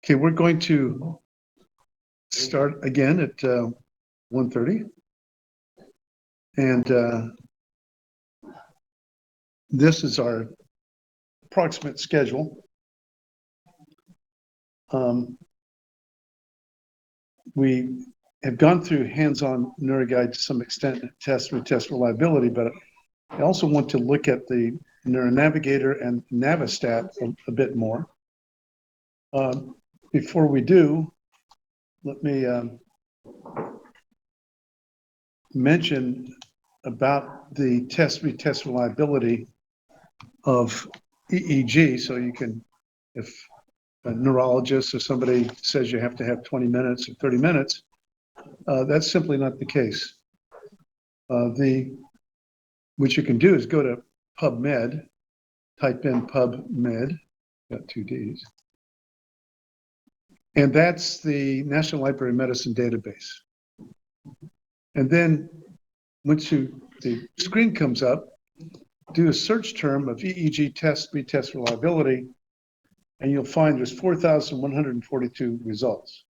Okay, we're going to start again at 1:30. And this is our approximate schedule. We have gone through hands-on NeuroGuide to some extent, test reliability, but I also want to look at the NeuroNavigator and Navistat a bit more. Before we do, let me mention about the retest reliability of EEG. So you can, if a neurologist or somebody says you have to have 20 minutes or 30 minutes, that's simply not the case. What you can do is go to PubMed, type in PubMed, got two Ds, and that's the National Library of Medicine database. And then once the screen comes up, do a search term of EEG retest reliability, and you'll find there's 4,142 results.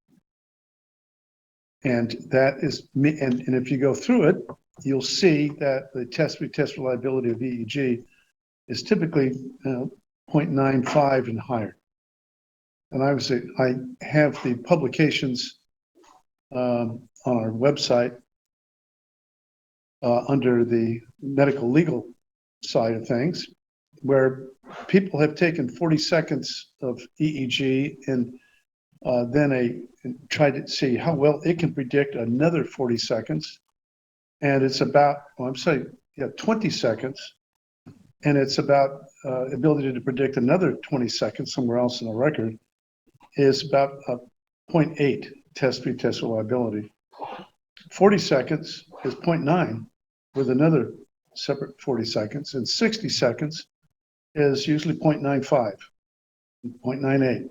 And that is, and if you go through it, you'll see that the retest reliability of EEG is typically 0.95 and higher. And obviously, I have the publications on our website under the medical legal side of things, where people have taken 40 seconds of EEG and then tried to see how well it can predict another 40 seconds. And it's about, 20 seconds. And it's about ability to predict another 20 seconds somewhere else in the record is about 0.8 retest reliability. 40 seconds is 0.9 with another separate 40 seconds, and 60 seconds is usually 0.95, 0.98.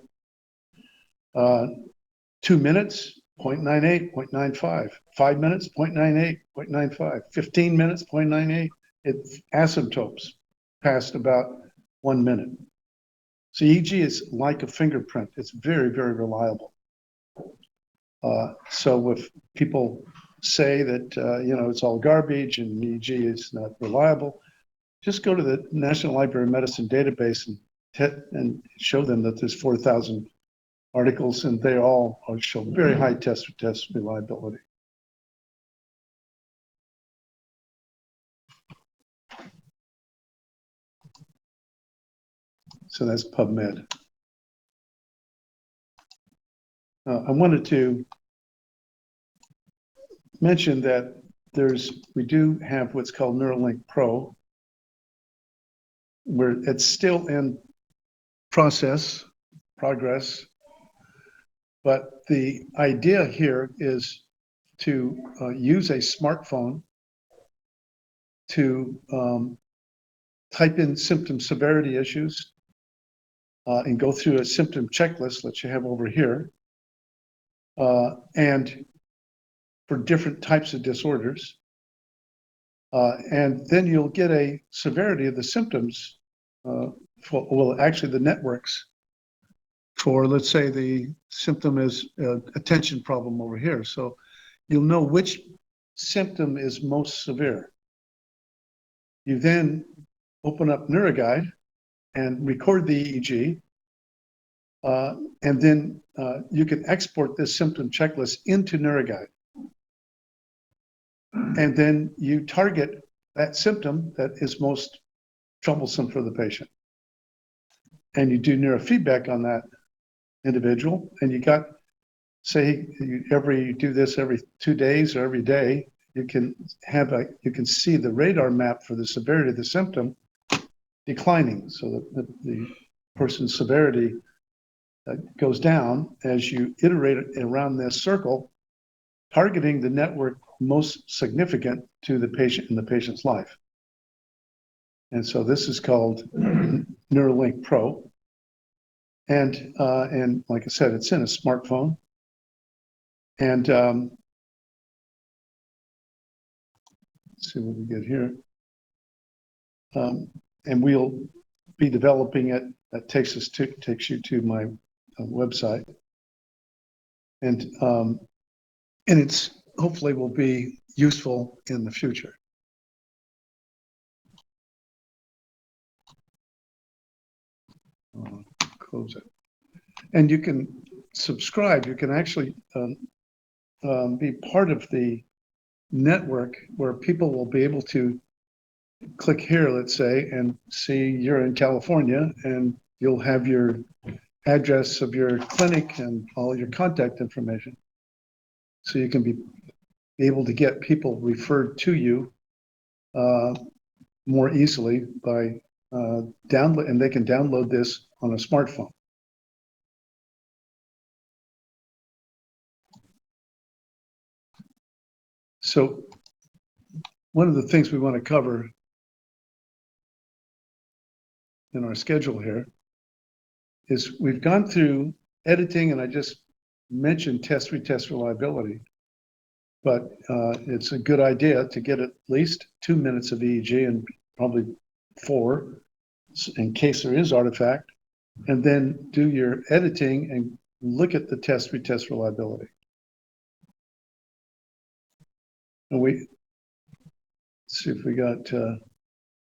2 minutes, 0.98, 0.95. 5 minutes, 0.98, 0.95. 15 minutes, 0.98. It asymptotes past about 1 minute. So EEG is like a fingerprint. It's very, very reliable. So if people say that it's all garbage and EEG is not reliable, just go to the National Library of Medicine database and show them that there's 4,000 articles, and they all show very high retest reliability. So that's PubMed. I wanted to mention that we do have what's called Neuralink Pro, where it's still in progress, but the idea here is to use a smartphone to type in symptom severity issues and go through a symptom checklist that you have over here, and for different types of disorders. And then you'll get a severity of the symptoms, actually the networks for, let's say the symptom is attention problem over here. So you'll know which symptom is most severe. You then open up NeuroGuide and record the EEG, and then you can export this symptom checklist into NeuroGuide. And then you target that symptom that is most troublesome for the patient. And you do neurofeedback on that individual, and you got, say, you do this every 2 days or every day, you can see the radar map for the severity of the symptom declining, so that the person's severity goes down as you iterate around this circle, targeting the network most significant to the patient in the patient's life. And so this is called Neuralink Pro. And like I said, it's in a smartphone. And let's see what we get here. And we'll be developing it. That takes you to my website. And it's hopefully will be useful in the future. Close it. And you can subscribe. You can actually be part of the network where people will be able to click here, let's say, and see you're in California, and you'll have your address of your clinic and all your contact information. So you can be able to get people referred to you more easily by download, and they can download this on a smartphone. So one of the things we want to cover in our schedule here is we've gone through editing, and I just mentioned test retest reliability, but it's a good idea to get at least 2 minutes of EEG and probably 4 in case there is artifact, and then do your editing and look at the test retest reliability. And let's see if we got,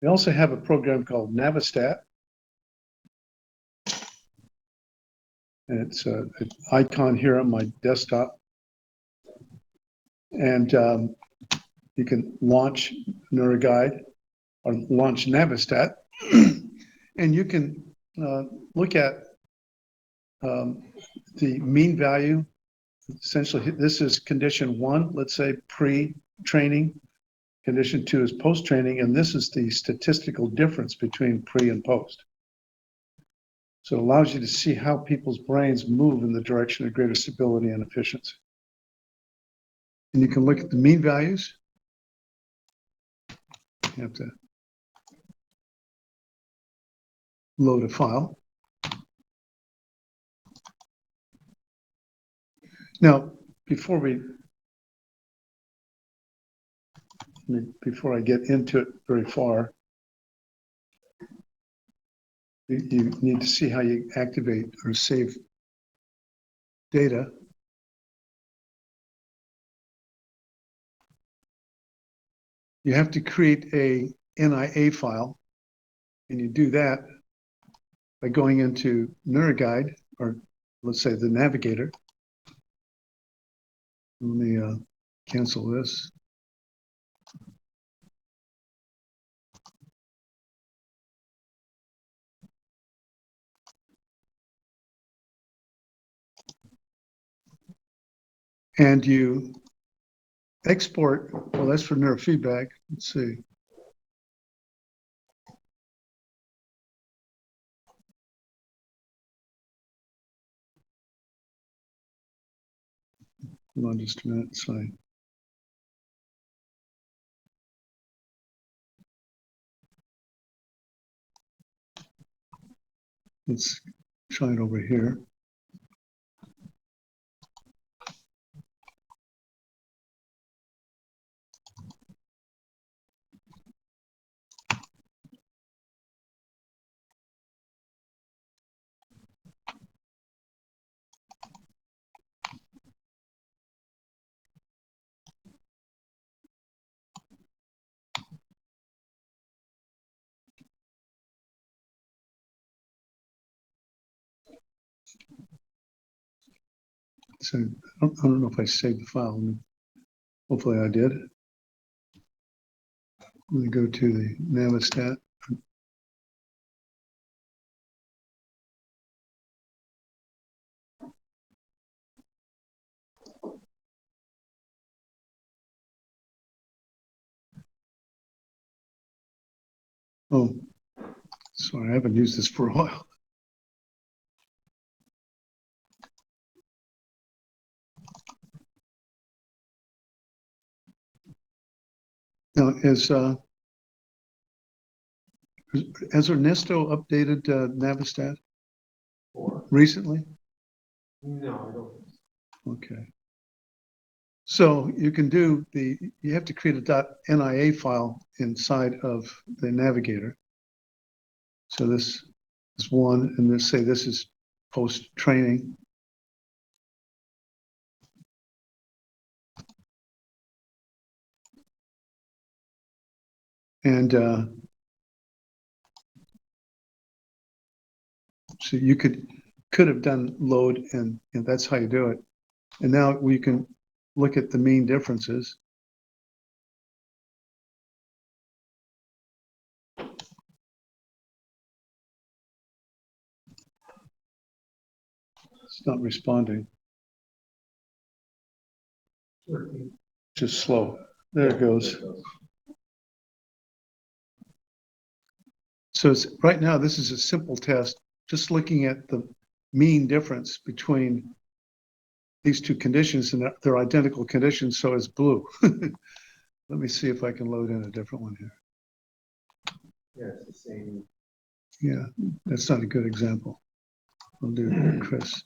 we also have a program called Navistat. And it's an icon here on my desktop. And you can launch NeuroGuide or launch Navistat. And you can look at the mean value. Essentially, this is condition 1, let's say pre-training. Condition 2 is post-training, and this is the statistical difference between pre and post. So it allows you to see how people's brains move in the direction of greater stability and efficiency. And you can look at the mean values. You have to load a file. Now, before I get into it very far, you need to see how you activate or save data. You have to create a NIA file, and you do that by going into NeuroGuide, or let's say the Navigator. Let me cancel this. And you export, well, that's for neurofeedback. Let's see. Hold on just a minute, sorry. Let's try it over here. So I don't know if I saved the file. Hopefully I did. Let me go to the Navistat. Oh, sorry, I haven't used this for a while. Now, has Ernesto updated Navistat recently? No, I don't. Okay. So you can do you have to create a .nia file inside of the navigator. So this is one, and let's say this is post training. And so you could have done load, and that's how you do it. And now we can look at the mean differences. It's not responding. Just slow. There it goes. So it's, right now, this is a simple test, just looking at the mean difference between these two conditions, and they're identical conditions, so it's blue. Let me see if I can load in a different one here. Yeah, it's the same. Yeah, that's not a good example. I'll do Chris.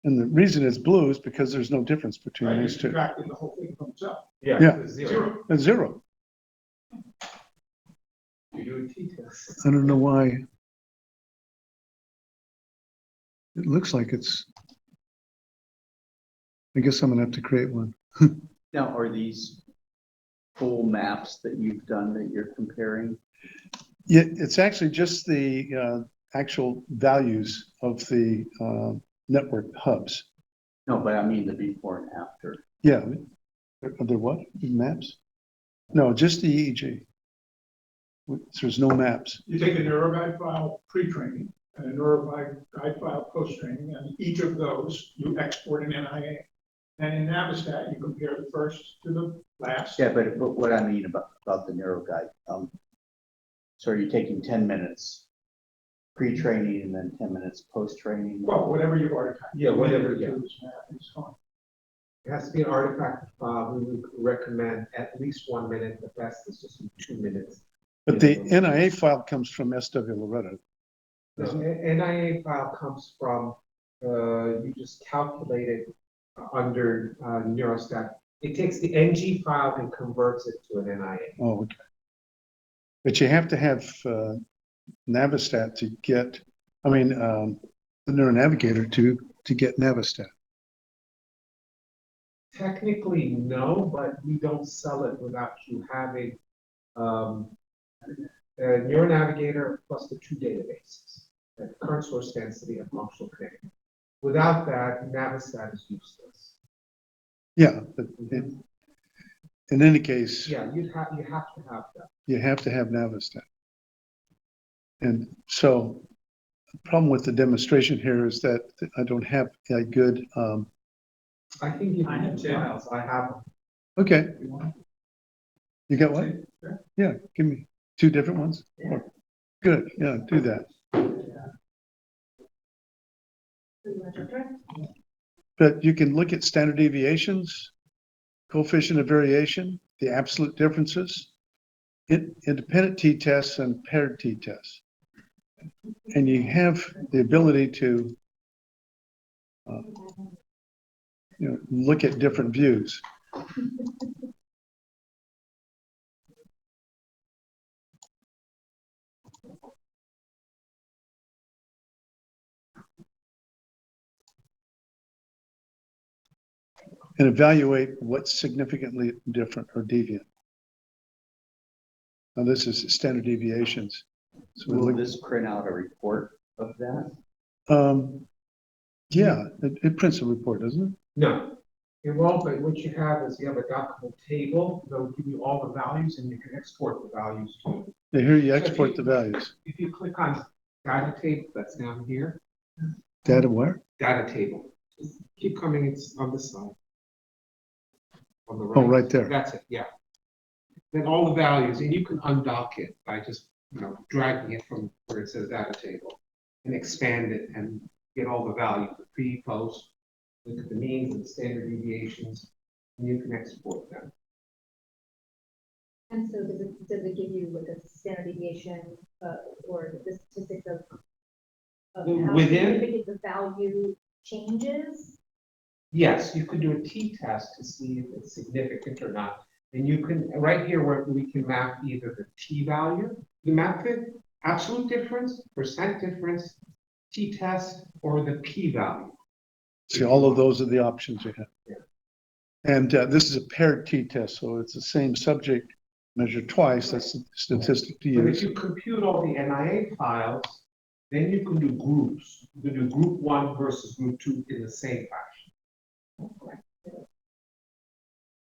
And the reason it's blue is because there's no difference between Right, these you're two. subtracting the whole thing from itself. Yeah. Yeah. It's zero. It's zero. You do a t-test. I don't know why. It looks like it's, I guess I'm gonna have to create one. Now, are these full maps that you've done that you're comparing? Yeah, it's actually just the actual values of the network hubs. No, but I mean the before and after. Yeah. Are there what? Maps? No, just the EEG. There's no maps. You take a NeuroGuide file pre-training and a NeuroGuide file post-training, and each of those you export an NIA. And in Navistat, you compare the first to the last. Yeah, but what I mean about the NeuroGuide, so are you taking 10 minutes pre-training and then 10 minutes post-training? Well, whatever you artifact. Yeah, whatever, yeah. It's fine. It has to be an artifact file. We would recommend at least 1 minute. The best is just 2 minutes. But the NIA file comes from SW Loretto. The NIA file comes from, you just calculate it under Neurostat. It takes the NG file and converts it to an NIA. Oh, okay. But you have to have Navistat to get, I mean, the NeuroNavigator to get Navistat. Technically, no, but we don't sell it without you having NeuroNavigator plus the 2 databases, the current source density and functional connectivity. Without that, Navistat is useless. Yeah, but in any case, Yeah, you have to have that. you have to have Navistat. And so the problem with the demonstration here is that I don't have a good, I think you I have two. files. I have them. okay, You want you got what? Sure. Yeah, give me 2 different ones. Yeah. Good, yeah, do that. But you can look at standard deviations, coefficient of variation, the absolute differences, independent t-tests and paired t-tests. And you have the ability to look at different views. And evaluate what's significantly different or deviant. Now this is standard deviations. So we Will look, this print out a report of that? yeah, it prints a report, doesn't it? No, it won't, but what you have is you have a document table that will give you all the values and you can export the values too. Yeah, here you export the values. If you click on data table, that's down here, Data where? data table. Just keep coming, it's on this side. On the Oh, right there. That's it, yeah. Then all the values, and you can undock it by just, dragging it from where it says data table and expand it and get all the values, the pre, post, look at the means and the standard deviations. and you can export them. And so does it give you like a standard deviation, or the statistics of how Within- significant the value changes? Yes, you could do a t-test to see if it's significant or not. And you can, right here where we can map either the t-value, the method, absolute difference, percent difference, t-test, or the p-value. See, all of those are the options you have. Yeah. And this is a paired t-test, so it's the same subject measured twice. That's the statistic to But if use. you compute all the NIA files, then you can do groups. You can do group 1 versus group 2 in the same fashion.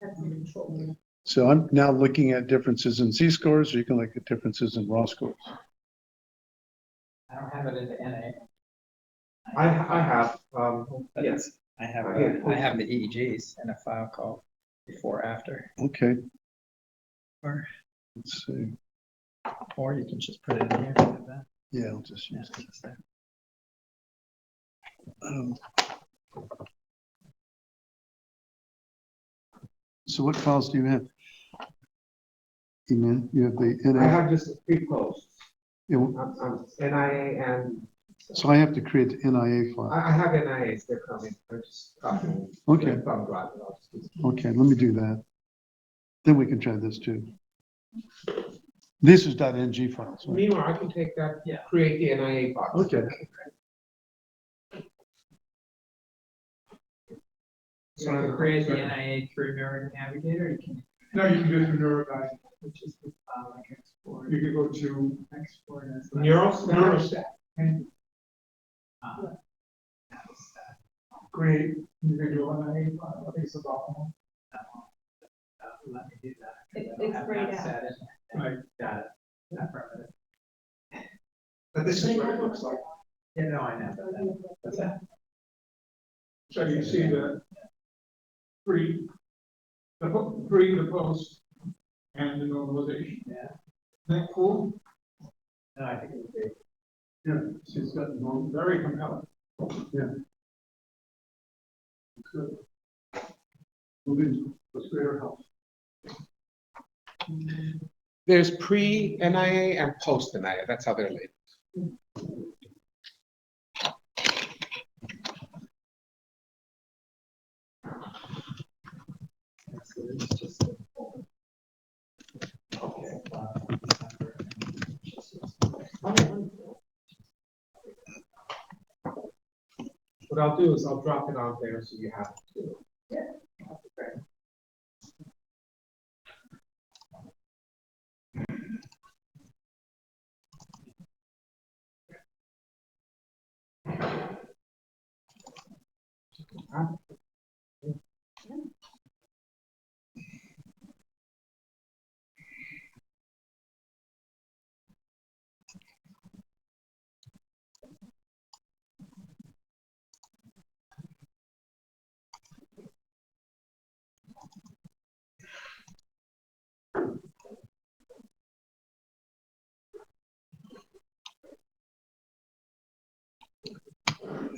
That's in control. So I'm now looking at differences in Z-scores, or you can look at differences in raw scores. I don't have it in the NA. I have, But yes. I have, Yeah. I have the EEGs in a file called before after, Okay, or, let's see. or you can just put it in here. Like that. Yeah, I'll just Yeah, use it's just there. that. So what files do you have? Eman, you have the I NA. have just pre-posts. Yeah, NIA and, so I have to create the NIA file. I have NIAs, they're coming, they're just copying. Okay. If I'm driving, I'll just use- Okay, let me do that. Then we can try this too. This is .ng files. right? Meanwhile, I can take that, Yeah. create the NIA box. Okay. So to create the NIA through Mirror Navigator, you can, No, you can do it through NeuroGuide. which is the file like export, You can go to export as. Neurostat and create individual NIA file. I think it's about Let me do that. It's grayed out. Right. Got it. Not permanent. But this is what it looks like. Yeah, no, I know. That's that. So you see the pre, the post, and the normalization. Yeah. Isn't that cool? No, I think it would be. Yeah, she's got very compelling. Yeah. Good. Moving with greater help. There's pre-NIA and post-NIA, that's how they're labeled. So it's just. What I'll do is I'll drop it on there so you have it too.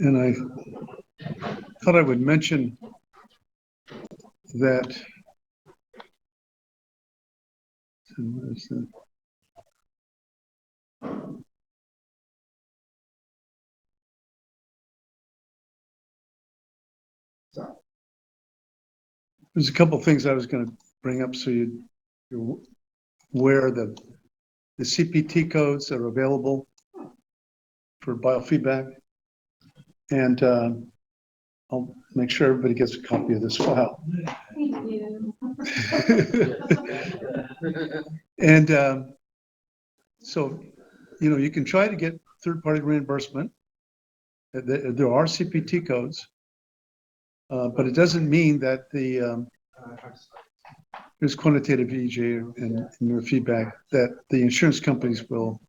And I thought I would mention that. Where is that? There's a couple of things I was going to bring up so you're aware of the CPT codes that are available for biofeedback. And I'll make sure everybody gets a copy of this file. Thank you. And so, you can try to get third-party reimbursement. There are CPT codes, but it doesn't mean that there's quantitative EEG and neurofeedback that the insurance companies will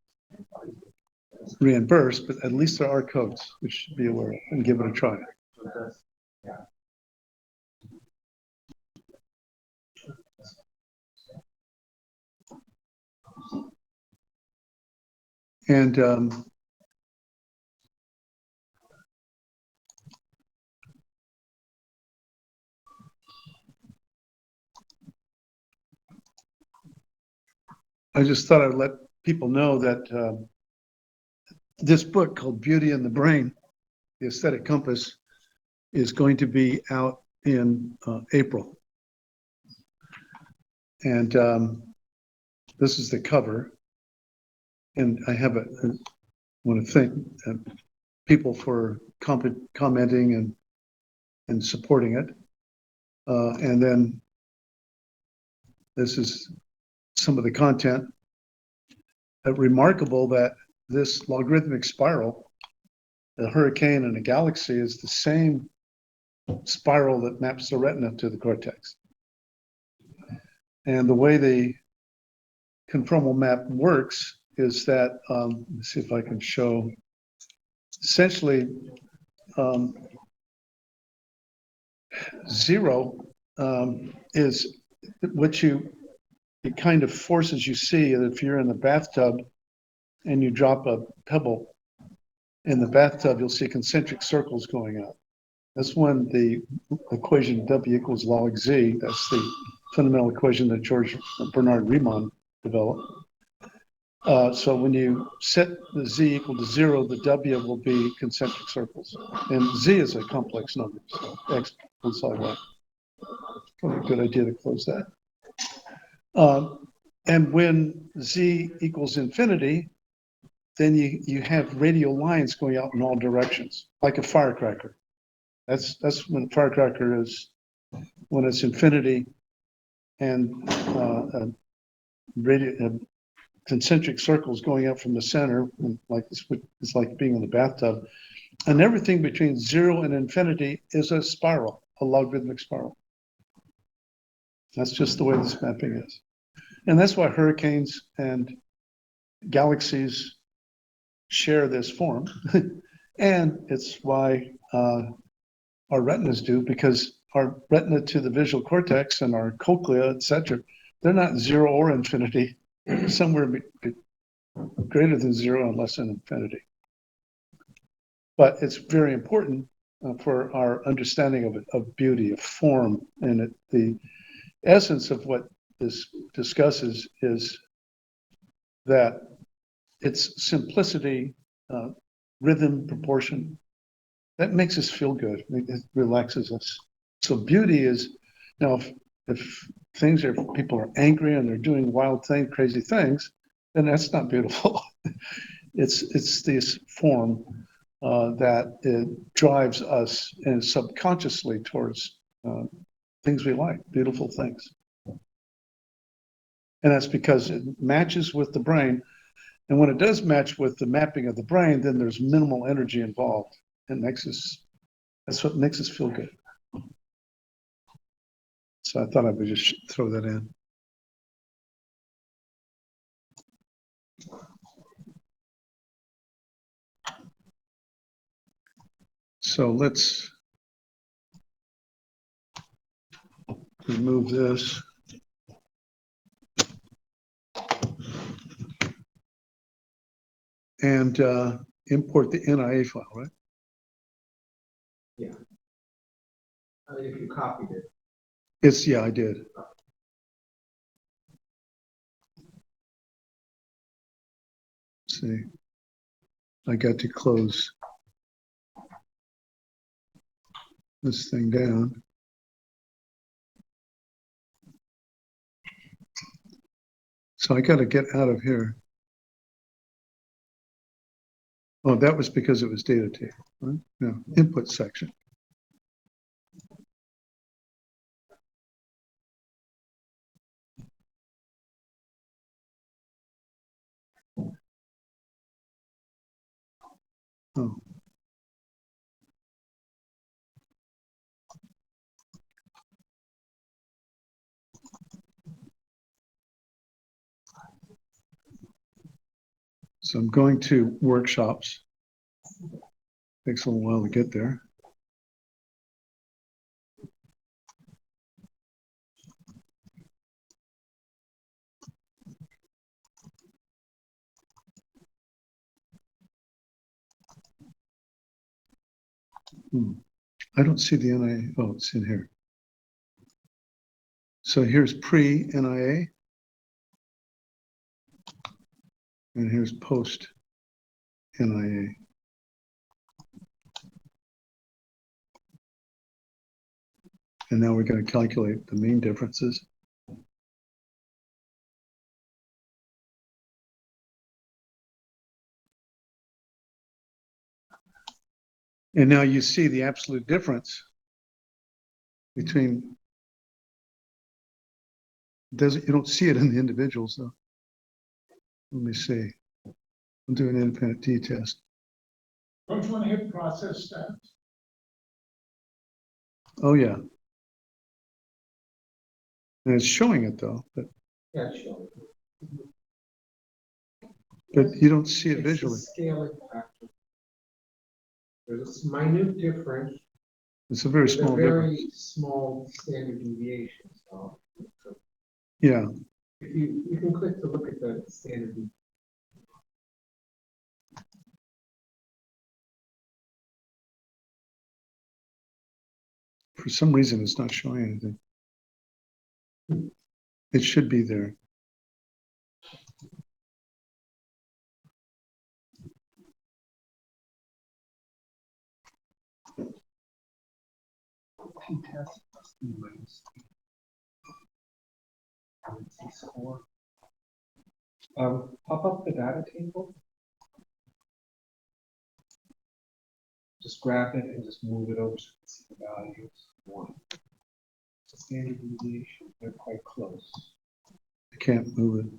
reimburse, but at least there are codes which should be aware of and give it a try. And I just thought I'd let people know that this book called Beauty in the Brain, The Aesthetic Compass, is going to be out in April. And this is the cover. And I want to thank people for commenting and supporting it. And then this is some of the content. Remarkable that this logarithmic spiral, a hurricane and a galaxy, is the same spiral that maps the retina to the cortex. And the way the conformal map works is that, let me see if I can show, essentially, zero is what it kind of forces you see. If you're in the bathtub and you drop a pebble in the bathtub, you'll see concentric circles going up. That's when the equation W equals log Z, that's the fundamental equation that George Bernard Riemann developed. So when you set the Z equal to 0, the W will be concentric circles. And Z is a complex number, so X inside Y. Probably a good idea to close that. And when Z equals infinity, then you have radial lines going out in all directions, like a firecracker. That's when a firecracker is, when it's infinity and concentric circles going up from the center, like it's like being in the bathtub. And everything between 0 and infinity is a spiral, a logarithmic spiral. That's just the way this mapping is. And that's why hurricanes and galaxies share this form. And it's why our retinas do, because our retina to the visual cortex and our cochlea, etc., they're not 0 or infinity. They're somewhere greater than 0 and less than infinity. But it's very important for our understanding of beauty, of form, and the essence of what this discusses is that it's simplicity, rhythm, proportion. That makes us feel good. It relaxes us. So beauty is, now, if people are angry and they're doing wild things, crazy things, then that's not beautiful. It's this form that it drives us and subconsciously towards things we like, beautiful things. And that's because it matches with the brain. And when it does match with the mapping of the brain, then there's minimal energy involved. That's what makes us feel good. So I thought I would just throw that in. So let's remove this. And import the NIA file, right? Yeah. If you copied it. Yeah, I did. Let's see, I got to close this thing down. So I got to get out of here. Oh, that was because it was data table, right? No, input section. Oh. So I'm going to workshops. Takes a little while to get there. I don't see the NIA. Oh, it's in here. So here's pre-NIA. And here's post NIA. And now we're going to calculate the mean differences. And now you see the absolute difference between, you don't see it in the individuals though. Let me see. I'll do an independent t-test. Don't you want to hit process stats? Oh, yeah. And it's showing it though, Yeah, sure. but you don't see it It's the visually. scaling factor. There's a minute difference. It's a very with a small very difference. small standard deviation, so. Yeah, If you can click to look at the standard. for some reason it's not showing anything. It should be there. T-test plus E minus T. Score. Pop up the data table. Just grab it and just move it over to see the values. One. The standard deviation, they're quite close. I can't move it.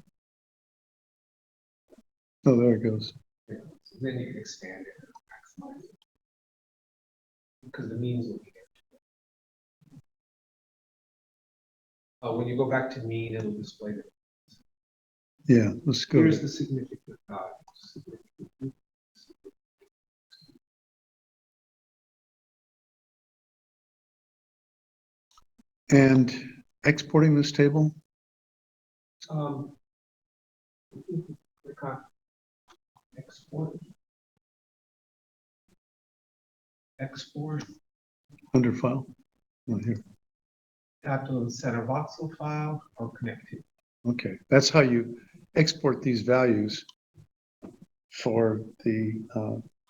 Oh, there it goes. Yeah. So then you can expand it and maximize it. Because the means will be there. When you go back to mean, it'll display the. Yeah, let's go. Here's the significant value. And exporting this table, Click on export. Export. under file, right here. Tap to the center voxel file or connect it. Okay, that's how you export these values for the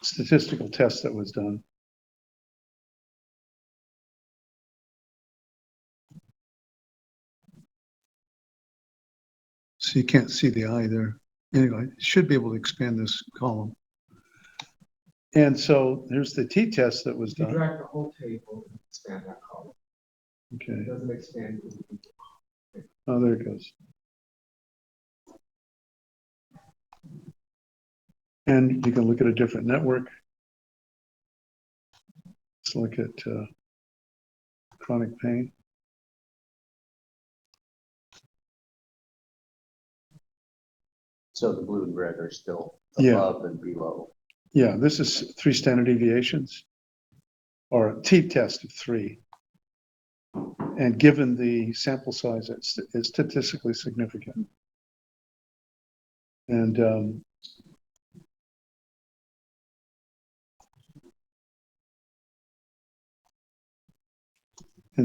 statistical test that was done. So you can't see the eye there. Anyway, you should be able to expand this column. And so there's the t-test that was You done. drag the whole table and expand that column. Okay, It doesn't expand. oh, there it goes. And you can look at a different network. Let's look at chronic pain. So the blue and red are still Yeah. above and below. Yeah, this is 3 standard deviations or a t-test of 3. And given the sample size, it's statistically significant. And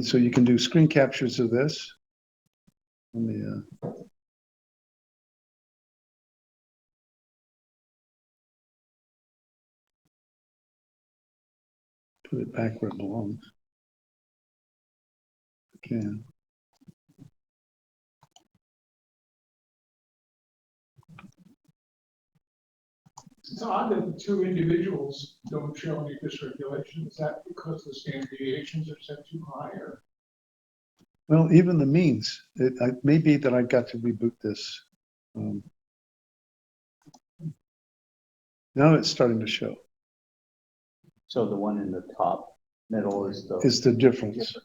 so you can do screen captures of this. Let me put it back where it belongs. Can. It's odd that the two individuals don't show any dysregulation. Is that because the standard deviations are set too high or? Well, even the means, it may be that I got to reboot this. Now it's starting to show. So the one in the top middle is the Is the difference.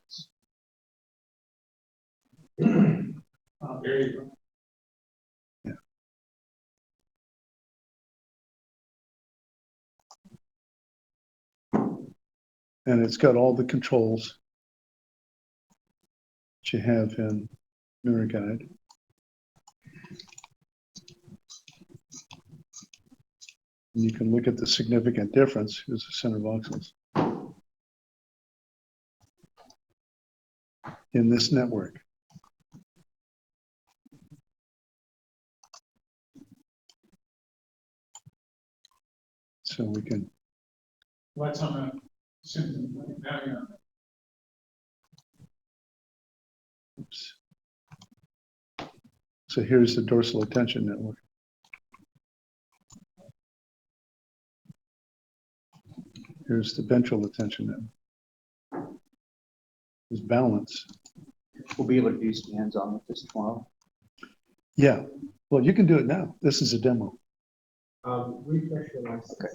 There you go. And it's got all the controls that you have in NeuroGuide. And you can look at the significant difference. Here's the center voxels in this network. So we can, What's on the symptom? Now, yeah. oops. So here's the dorsal attention network. Here's the ventral attention network. There's balance. We'll be able to do some hands-on with this tomorrow. Yeah, well, you can do it now. This is a demo. Refresh your license. Okay.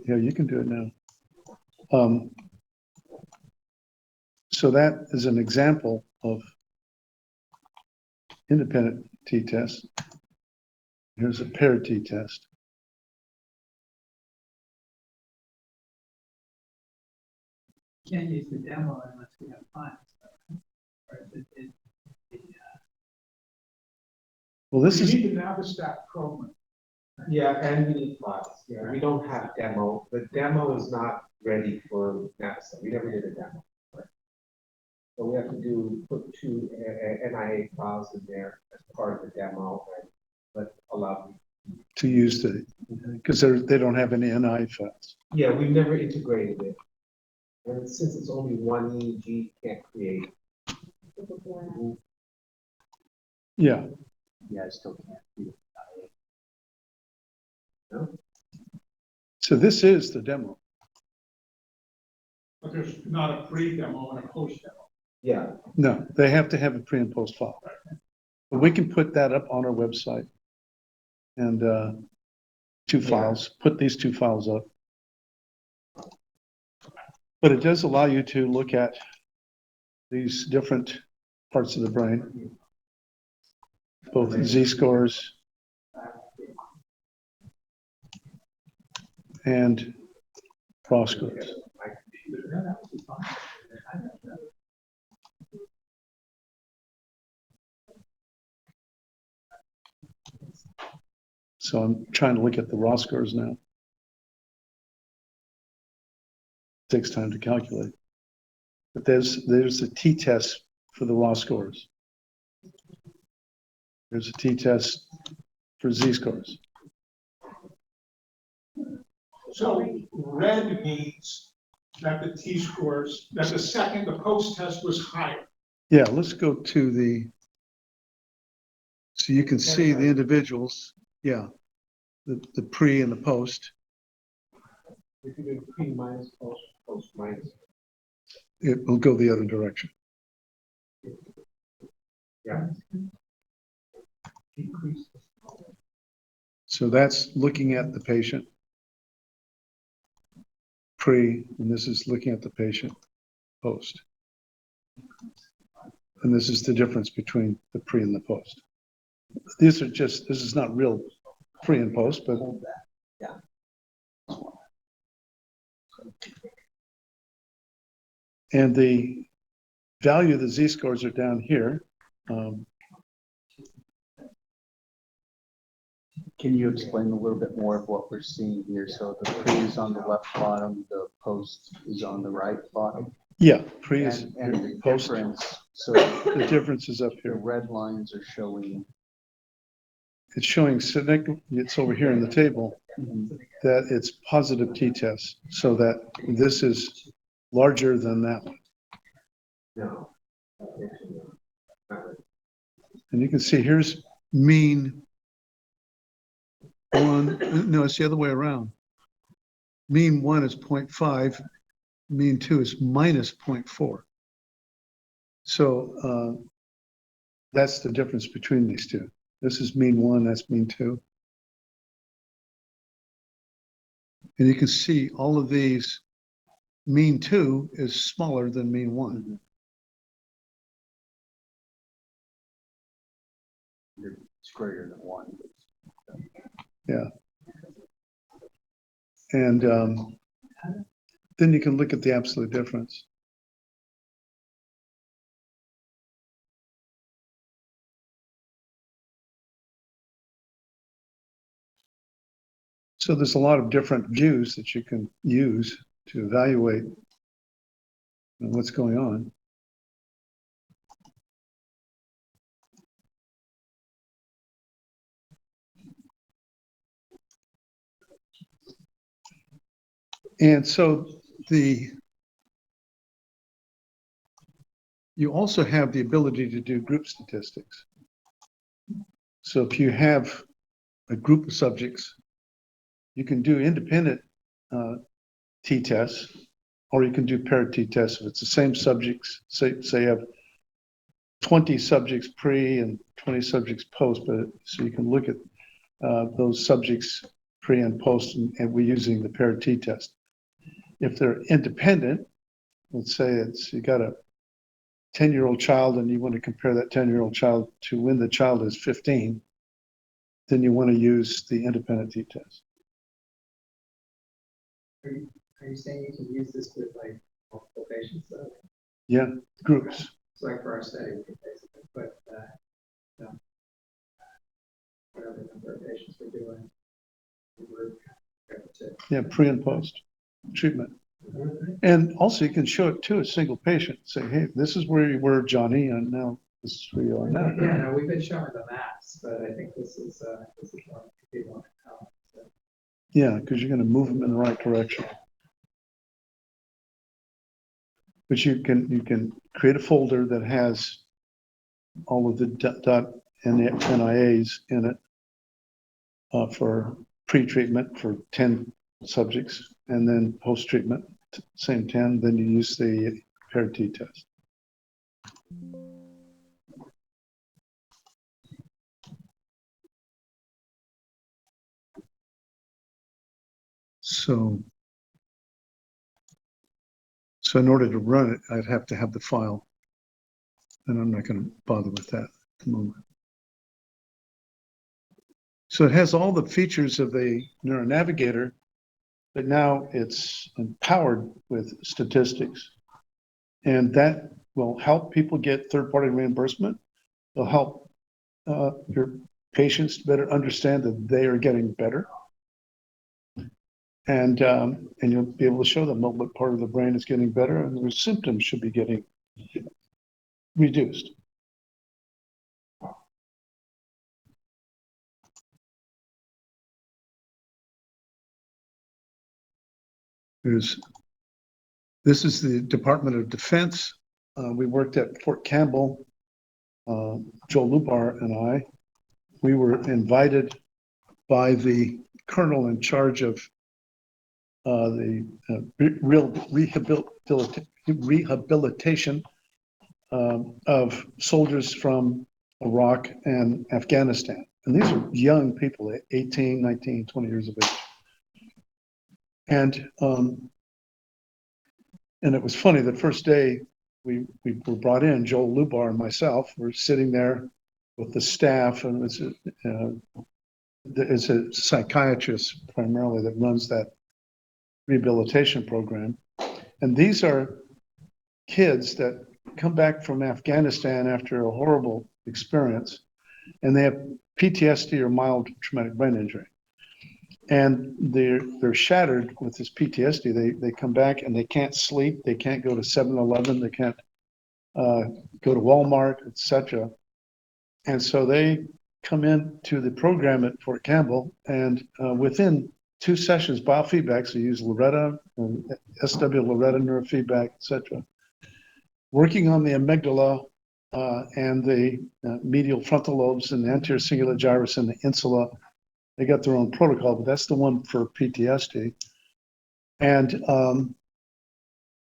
Yeah, you can do it now. So that is an example of independent t-test. Here's a paired t-test. Can't use the demo unless we have funds. Or Well, this You is, need the Navistat program. Yeah, and we need files. Yeah, we don't have demo. The demo is not ready for NASA. We never did a demo. So we have to put two NIA files in there as part of the demo and let allow. to use the, because they don't have any NI files. Yeah, we've never integrated it. And since it's only one EEG, can't create. Yeah, Yeah, I still can't do it. so this is the demo. But there's not a pre-demo and a post-demo. Yeah, No, they have to have a pre and post file. But we can put that up on our website. And two files, put these two files up. But it does allow you to look at these different parts of the brain, both Z-scores and raw scores. So I'm trying to look at the raw scores now. Takes time to calculate. But there's a t-test for the raw scores. There's a t-test for Z-scores. So red means that the T-scores, that the post-test was higher. Yeah, let's go to the, so you can see the individuals, yeah, the pre and the post. we can do pre minus post, post minus. It will go the other direction. Yeah. Decrease. So that's looking at the patient pre, and this is looking at the patient post. And this is the difference between the pre and the post. These are just, this is not real pre and post, but and the value of the Z-scores are down here. Can you explain a little bit more of what we're seeing here? So the pre is on the left bottom, the post is on the right bottom. Yeah, pre is And the post. difference, so The difference is up the here. red lines are showing. It's showing, it's over here in the table, that it's positive t-test, so that this is larger than that one. No. And you can see here's mean one, no, it's the other way around. Mean 1 is 0.5, mean 2 is minus 0.4. So that's the difference between these two. This is mean 1, that's mean 2. And you can see all of these, mean 2 is smaller than mean 1. It's greater than 1. Yeah. And then you can look at the absolute difference. So there's a lot of different views that you can use to evaluate what's going on. And so you also have the ability to do group statistics. So if you have a group of subjects, you can do independent t-tests, or you can do paired t-tests if it's the same subjects. Say you have 20 subjects pre and 20 subjects post, but so you can look at those subjects pre and post, and we're using the paired t-test. If they're independent, let's say you got a 10-year-old child and you want to compare that 10-year-old child to when the child is 15, then you want to use the independent t-test. Are you saying you can use this with like multiple patients? Yeah, groups. So like for our study, we could basically put, whatever number of patients we're doing. Yeah, pre and post treatment. And also you can show it to a single patient. Say, hey, this is where you were, Johnny, and now this is where you are now. Yeah, no, we've been showing the maps, but I think this is one people want to come. So. Yeah, because you're going to move them in the right direction. But you can create a folder that has all of the .NIAs in it for pre-treatment for 10 subjects, and then post-treatment, same 10, then you use the paired t-test. So in order to run it, I'd have to have the file, and I'm not going to bother with that at the moment. So it has all the features of the NeuroNavigator, but now it's empowered with statistics. And that will help people get third-party reimbursement. It'll help your patients better understand that they are getting better. And you'll be able to show them what part of the brain is getting better, and their symptoms should be getting reduced. This is the Department of Defense. We worked at Fort Campbell, Joel Lubar and I. We were invited by the colonel in charge of the rehabilitation of soldiers from Iraq and Afghanistan. And these are young people, 18, 19, 20 years of age. And it was funny, the first day we were brought in, Joel Lubar and myself were sitting there with the staff, and it's a psychiatrist primarily that runs that rehabilitation program. And these are kids that come back from Afghanistan after a horrible experience, and they have PTSD or mild traumatic brain injury. And they're shattered with this PTSD. They come back and they can't sleep. They can't go to 7-Eleven. They can't go to Walmart, etc. And so they come into the program at Fort Campbell, and within 2 sessions, biofeedback, so you use Loretta, SW Loretta neurofeedback, etc. Working on the amygdala and the medial frontal lobes and the anterior cingulate gyrus and the insula. They got their own protocol, but that's the one for PTSD. And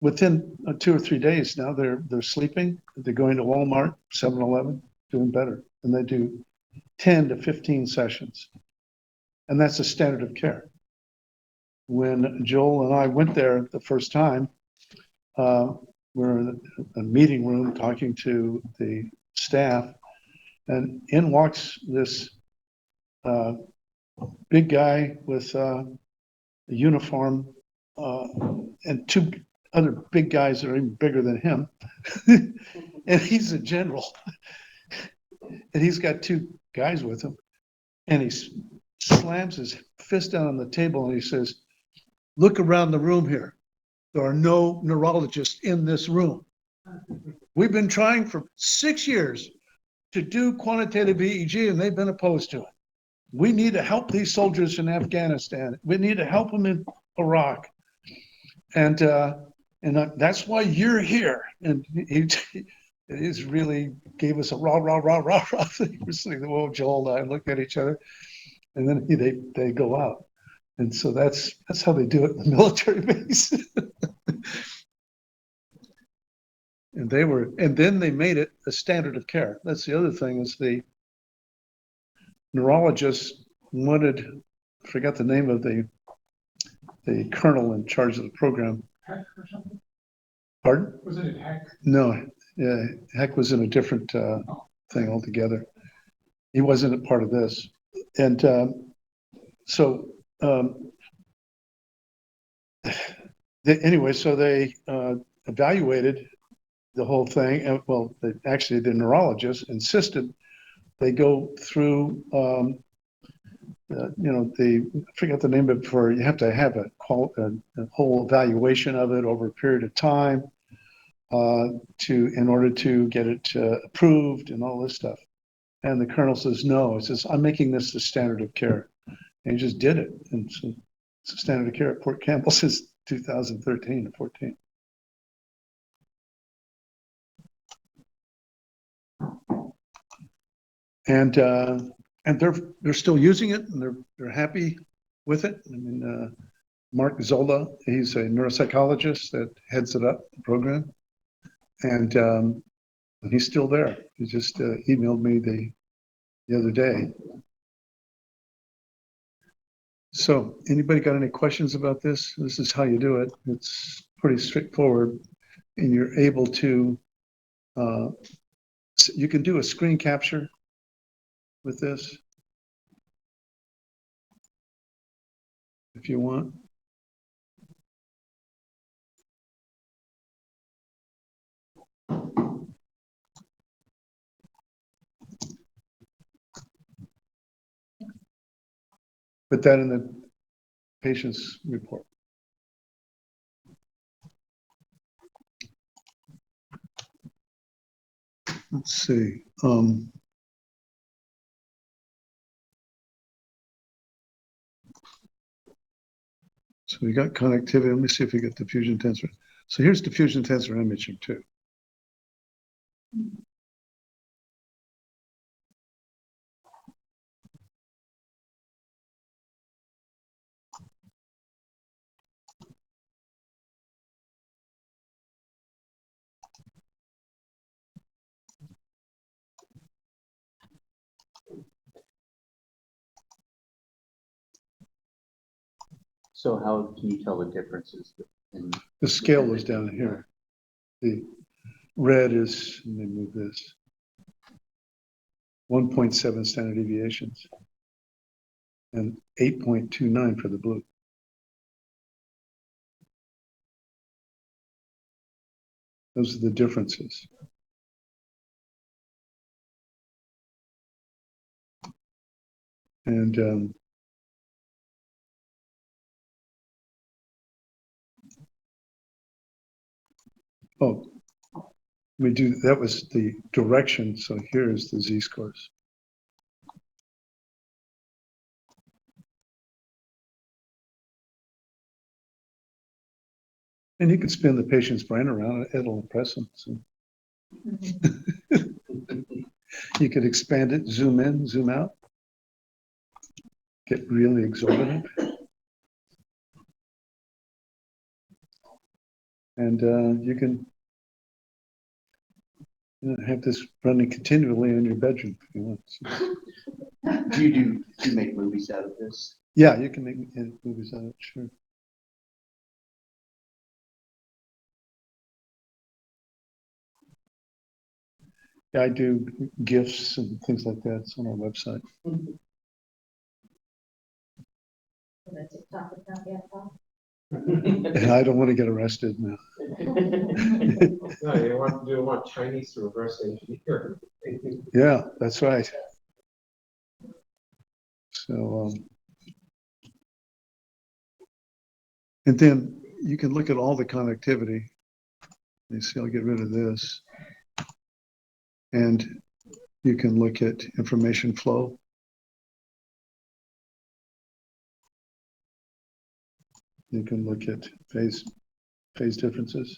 within 2 or 3 days now, they're sleeping. They're going to Walmart, 7-Eleven, doing better. And they do 10 to 15 sessions. And that's a standard of care. When Joel and I went there the first time, we're in a meeting room talking to the staff, and in walks this big guy with a uniform and 2 other big guys that are even bigger than him. And he's a general. And he's got 2 guys with him. And he slams his fist down on the table and he says, "Look around the room here. There are no neurologists in this room. We've been trying for 6 years to do quantitative EEG and they've been opposed to it. We need to help these soldiers in Afghanistan. We need to help them in Iraq. That's why you're here. And he is really gave us a rah, rah, rah, rah, rah thing. We're sitting there, well, Joel and I look at each other, and then they go out. And so that's how they do it in the military base. And then they made it a standard of care. That's the other thing is the neurologists wanted, I forgot the name of the colonel in charge of the program. Heck or something? Pardon? Wasn't it Heck? No, Heck was in a different thing altogether. He wasn't a part of this. And anyway, so they evaluated the whole thing. And, well, actually, the neurologist insisted they go through, I forget the name of it for, you have to have a whole evaluation of it over a period of time in order to get it approved and all this stuff. And the colonel says, no, he says, I'm making this the standard of care. And he just did it. And so it's the standard of care at Fort Campbell since 2013 or 14. And they're still using it, and they're happy with it. I mean, Mark Zola, he's a neuropsychologist that heads it up, the program, and he's still there. He just emailed me the other day. So, anybody got any questions about this? This is how you do it. It's pretty straightforward, and you're able to. You can do a screen capture with this if you want. Put that in the patient's report. Let's see. So we got connectivity. Let me see if we get diffusion tensor. So here's diffusion tensor imaging too. So how can you tell the differences in? The scale is down here. The red is, let me move this, 1.7 standard deviations and 8.29 for the blue. Those are the differences. And that was the direction. So here's the z-scores. And you can spin the patient's brain around, it'll impress them. So. You could expand it, zoom in, zoom out, get really exorbitant. And you can have this running continually in your bedroom if you want. Do you make movies out of this? Yeah, you can make movies out of it, sure. Yeah, I do GIFs and things like that. It's on our website. The TikTok account yet, Paul? And I don't want to get arrested now. No, you want Chinese to reverse engineer. Yeah, that's right. So, and then you can look at all the connectivity. You see, I'll get rid of this. And you can look at information flow. You can look at phase phase differences.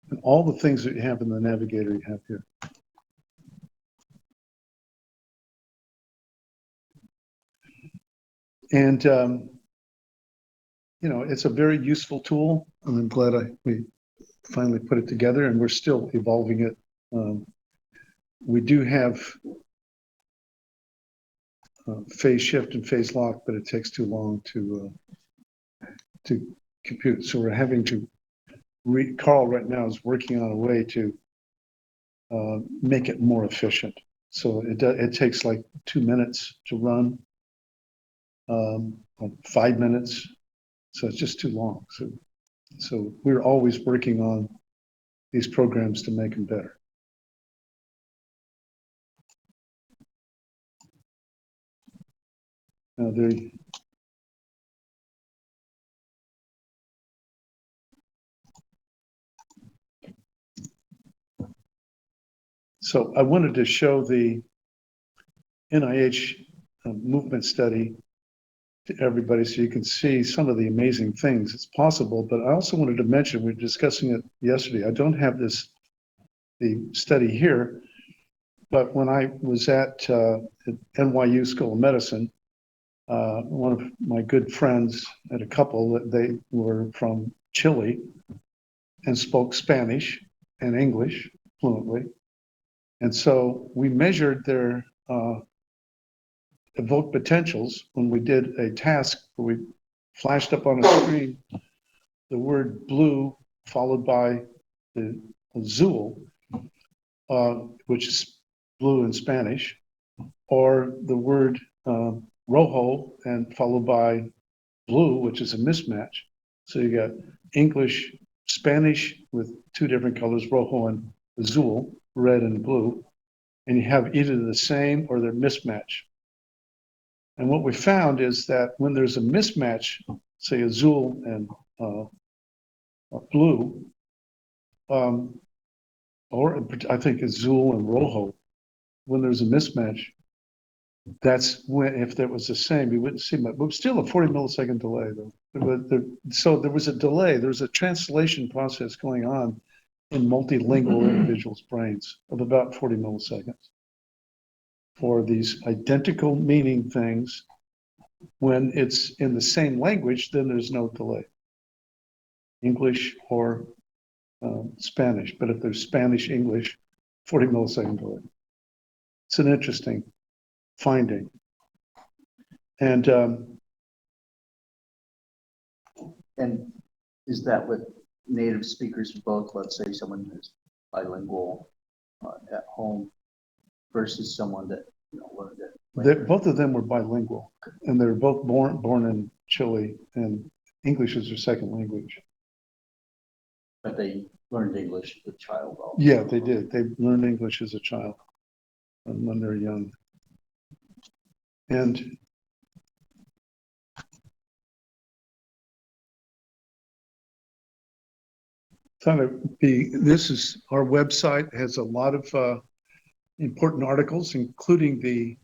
And all the things that you have in the navigator you have here. And, you know, it's a very useful tool, and I'm glad we finally put it together, and we're still evolving it. We do have phase shift and phase lock, but it takes too long to compute. So we're having to Carl right now is working on a way to make it more efficient. So it takes like 2 minutes to run, 5 minutes. So it's just too long. So we're always working on these programs to make them better. Now so I wanted to show the NIH movement study to everybody so you can see some of the amazing things it's possible. But I also wanted to mention, we were discussing it yesterday. I don't have the study here, but when I was at NYU School of Medicine, one of my good friends had a couple that they were from Chile and spoke Spanish and English fluently. And so we measured their evoked potentials when we did a task where we flashed up on a screen the word blue followed by the azul, which is blue in Spanish, or the word rojo and followed by blue, which is a mismatch. So you got English, Spanish with two different colors, rojo and azul, red and blue, and you have either the same or they're mismatched. And what we found is that when there's a mismatch, say azul and blue, or I think azul and rojo, when there's a mismatch, that's when, if that was the same, you wouldn't see much, but still a 40 millisecond delay though. So there was a delay, there's a translation process going on in multilingual individuals' brains of about 40 milliseconds for these identical meaning things. When it's in the same language, then there's no delay, English or Spanish. But if there's Spanish, English, 40 millisecond delay. It's an interesting finding. And is that with native speakers of both, let's say someone who's bilingual at home versus someone that, you know, learned it? both of them were bilingual, and they were both born in Chile, and English is their second language. But they learned English as a child also. Yeah, they did. They learned English as a child when they're young. And this is our website, has a lot of important articles, including the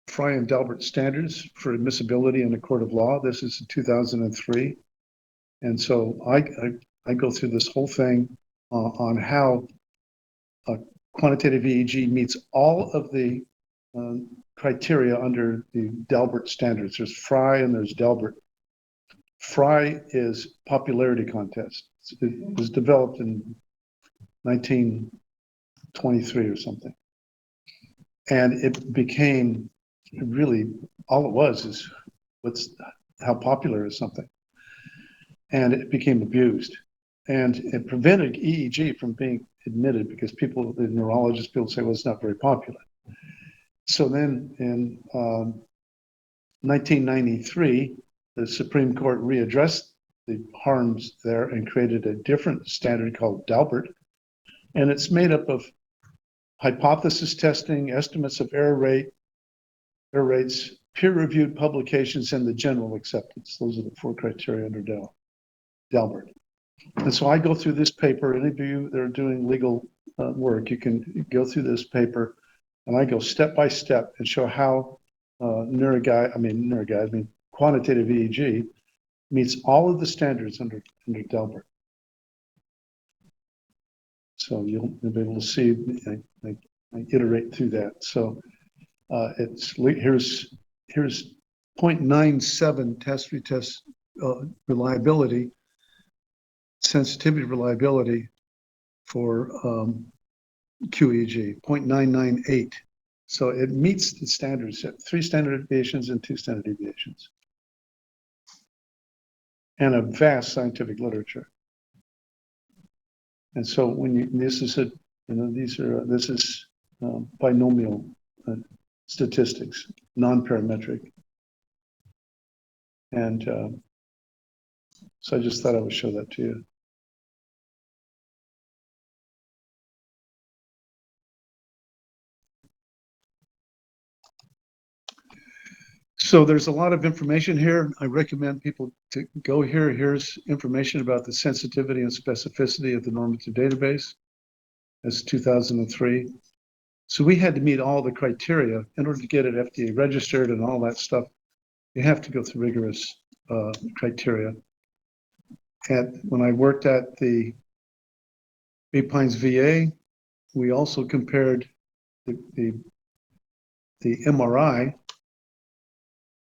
Frye and Dalbert standards for admissibility in a court of law. This is in 2003. And so I go through this whole thing on how quantitative EEG meets all of the criteria under the Dalbert standards. There's Frye and there's Dalbert. Frye is popularity contest. It was developed in 1923 or something. And it became really, all it was is how popular is something. And it became abused. And it prevented EEG from being admitted because the neurologists, people say, well, it's not very popular. So then in 1993, the Supreme Court readdressed the harms there and created a different standard called Dalbert. And it's made up of hypothesis testing, estimates of error rates, peer-reviewed publications, and the general acceptance. Those are the 4 criteria under Dalbert. And so I go through this paper. Any of you that are doing legal work, you can go through this paper, and I go step by step and show how quantitative EEG meets all of the standards under Delbert. So you'll be able to see, I iterate through that. So here's 0.97 test-retest reliability, sensitivity reliability for QEEG, 0.998. So it meets the standards, 3 standard deviations and 2 standard deviations. And a vast scientific literature. And so when this is binomial statistics, non-parametric. And so I just thought I would show that to you. So there's a lot of information here. I recommend people to go here. Here's information about the sensitivity and specificity of the normative database. That's 2003. So we had to meet all the criteria in order to get it FDA registered and all that stuff. You have to go through rigorous criteria. And when I worked at the Bay Pines VA, we also compared the MRI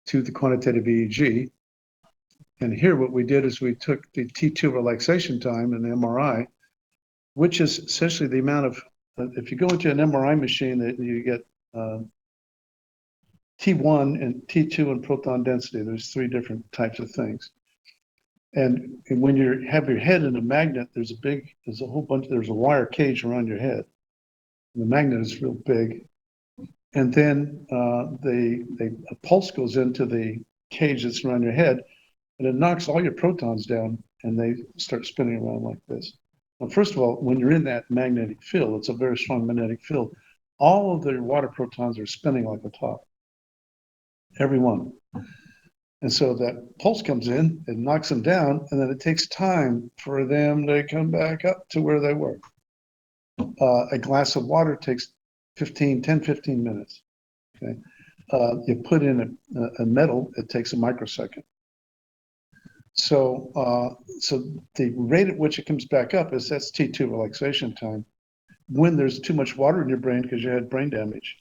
to the quantitative EEG. And here what we did is we took the T2 relaxation time in the MRI, which is essentially the amount of, if you go into an MRI machine, that you get T1 and T2 and proton density. There's 3 different types of things. And when you have your head in a magnet, there's a wire cage around your head. And the magnet is real big. And then a pulse goes into the cage that's around your head, and it knocks all your protons down, and they start spinning around like this. Well, first of all, when you're in that magnetic field, it's a very strong magnetic field. All of the water protons are spinning like a top, every one. And so that pulse comes in, it knocks them down, and then it takes time for them to come back up to where they were. A glass of water takes 10, 15 minutes. Okay, you put in a metal, it takes a microsecond. So, the rate at which it comes back up that's T2 relaxation time. When there's too much water in your brain because you had brain damage,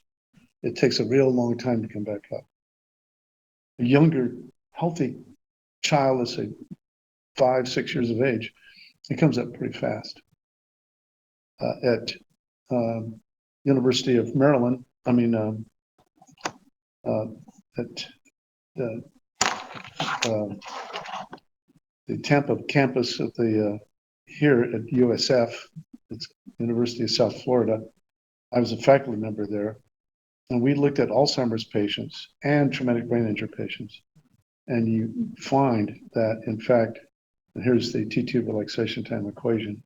it takes a real long time to come back up. A younger, healthy child, let's say 5, 6 years of age, it comes up pretty fast. At University of Maryland, at the Tampa campus of here at USF, it's University of South Florida. I was a faculty member there, and we looked at Alzheimer's patients and traumatic brain injury patients. And you find that, in fact, and here's the T2 relaxation time equation.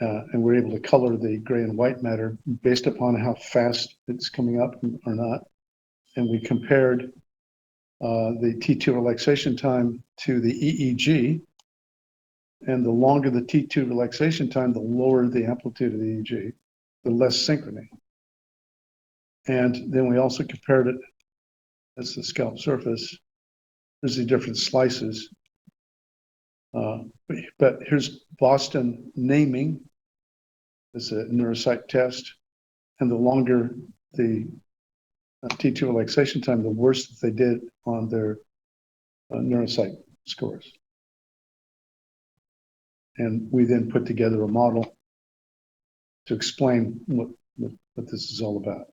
And we're able to color the gray and white matter based upon how fast it's coming up or not. And we compared the T2 relaxation time to the EEG. And the longer the T2 relaxation time, the lower the amplitude of the EEG, the less synchrony. And then we also compared it, that's the scalp surface. There's the different slices. But here's Boston naming as a neuropsych test. And the longer the T2 relaxation time, the worse that they did on their neuropsych scores. And we then put together a model to explain what this is all about.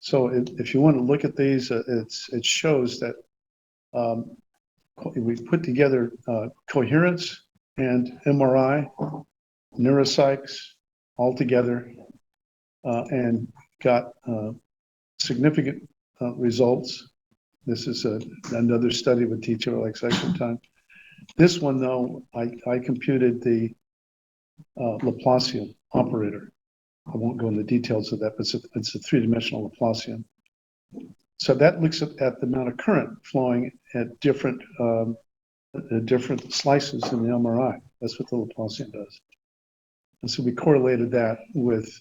So if you want to look at these, it shows that we've put together coherence and MRI, neuropsychs all together, and got significant results. This is another study with T2 relaxation time. This one, though, I computed the Laplacian operator. I won't go into the details of that, but it's a 3-dimensional Laplacian. So that looks at the amount of current flowing at different slices in the MRI. That's what the Laplacian does. And so we correlated that with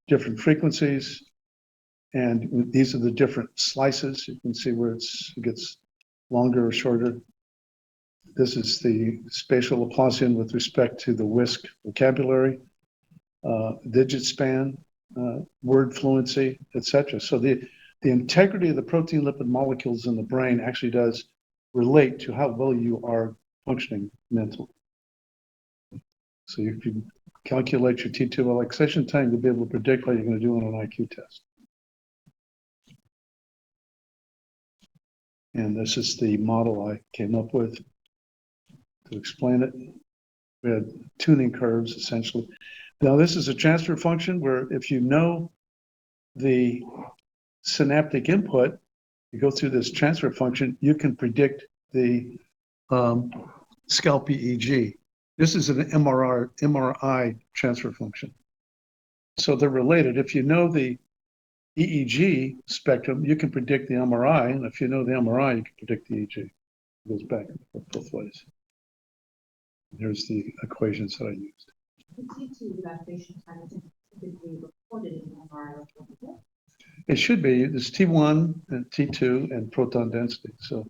different frequencies And these are the different slices. You can see where it gets longer or shorter. This is the spatial Laplacian with respect to the WISC vocabulary, digit span, word fluency, etc. So the integrity of the protein lipid molecules in the brain actually does relate to how well you are functioning mentally. So if you calculate your T2 relaxation time, you'll be able to predict how you're going to do on an IQ test. And this is the model I came up with to explain it. We had tuning curves, essentially. Now, this is a transfer function where if you know the synaptic input, you go through this transfer function, you can predict the scalp EEG. This is an MRI transfer function. So they're related. If you know the EEG spectrum, you can predict the MRI, and if you know the MRI, you can predict the EEG. It goes back both ways. Here's the equations that I used. The T2 relaxation time is typically reported in MRI. It should be. There's T1 and T2 and proton density. So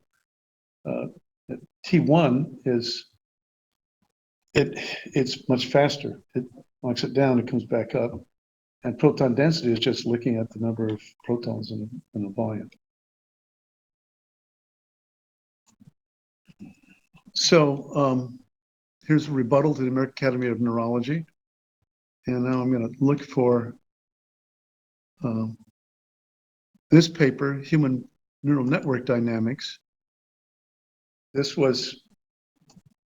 T1 is it's much faster. It locks it down, it comes back up. And proton density is just looking at the number of protons in the volume. So here's a rebuttal to the American Academy of Neurology. And now I'm going to look for this paper, Human Neural Network Dynamics. This was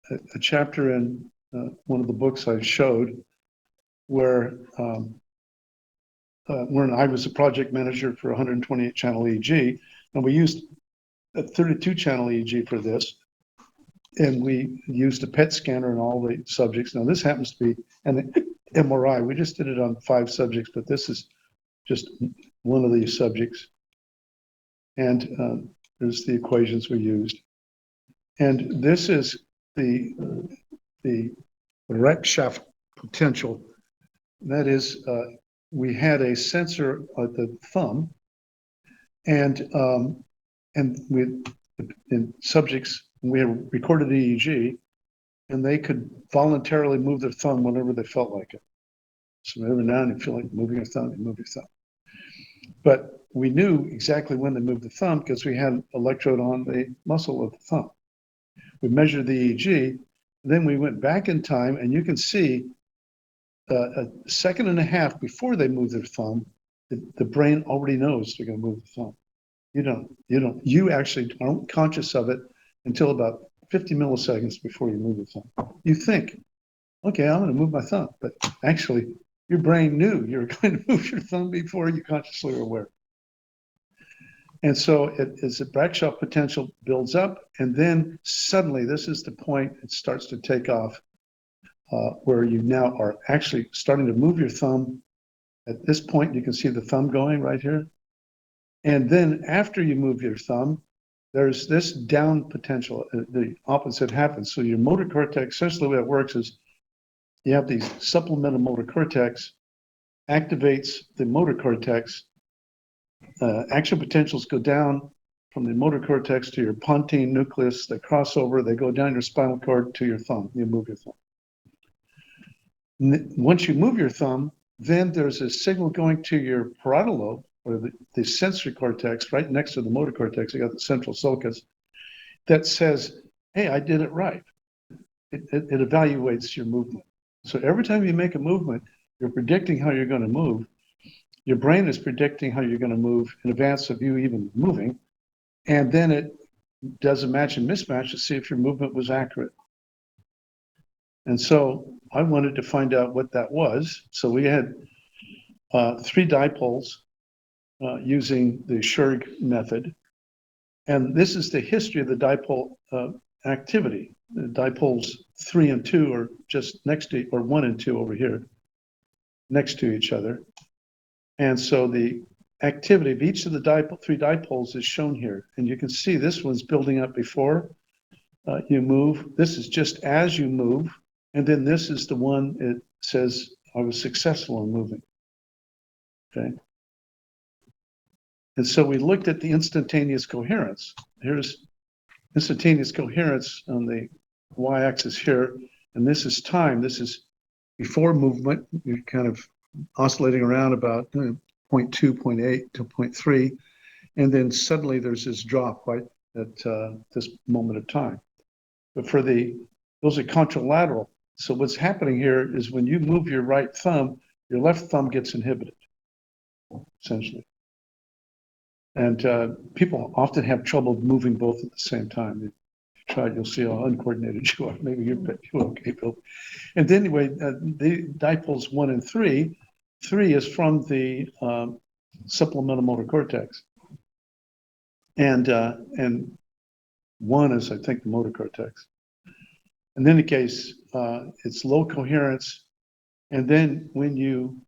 a chapter in one of the books I showed where when I was a project manager for 128 channel EEG, and we used a 32 channel EEG for this, and we used a PET scanner in all the subjects. Now this happens to be an MRI. We just did it on 5 subjects, but this is just one of these subjects. And there's the equations we used. And this is the Rexhaft potential. That is, we had a sensor at the thumb, and in subjects, we had recorded EEG, and they could voluntarily move their thumb whenever they felt like it. So every now and then you feel like moving your thumb, you move your thumb. But we knew exactly when they moved the thumb because we had an electrode on the muscle of the thumb. We measured the EEG, then we went back in time, and you can see a second and a half before they move their thumb, the brain already knows they're going to move the thumb. You actually aren't conscious of it until about 50 milliseconds before you move the thumb. You think, okay, I'm going to move my thumb, but actually your brain knew you were going to move your thumb before you consciously were aware. And so as the Bragg-Shaw potential builds up, and then suddenly this is the point it starts to take off, where you now are actually starting to move your thumb. At this point, you can see the thumb going right here. And then after you move your thumb, there's this down potential, the opposite happens. So your motor cortex, essentially the way it works is you have these supplemental motor cortex, activates the motor cortex. Action potentials go down from the motor cortex to your pontine nucleus. They cross over, they go down your spinal cord to your thumb. You move your thumb. Once you move your thumb, then there's a signal going to your parietal lobe, or the sensory cortex, right next to the motor cortex. You got the central sulcus that says, hey, I did it right. It evaluates your movement. So every time you make a movement, you're predicting how you're going to move. Your brain is predicting how you're going to move in advance of you even moving. And then it does a match and mismatch to see if your movement was accurate. And so I wanted to find out what that was. So we had 3 dipoles using the Schurg method. And this is the history of the dipole activity. The dipoles 3 and 2 are just next to, or 1 and 2 over here, next to each other. And so the activity of each of the 3 dipoles is shown here. And you can see this one's building up before you move. This is just as you move. And then this is the one it says, I was successful in moving. Okay. And so we looked at the instantaneous coherence. Here's instantaneous coherence on the y-axis here, and this is time. This is before movement. You're kind of oscillating around about 0.2, 0.8 to 0.3, and then suddenly there's this drop right at this moment of time. But those are contralateral. So what's happening here is when you move your right thumb, your left thumb gets inhibited, essentially. And people often have trouble moving both at the same time. If you try, you'll see how uncoordinated you are. Maybe you're okay, Bill. And then anyway, the dipoles 1 and 3. 3 is from the supplemental motor cortex, and 1 is, I think, the motor cortex. In any case, it's low coherence, and then when you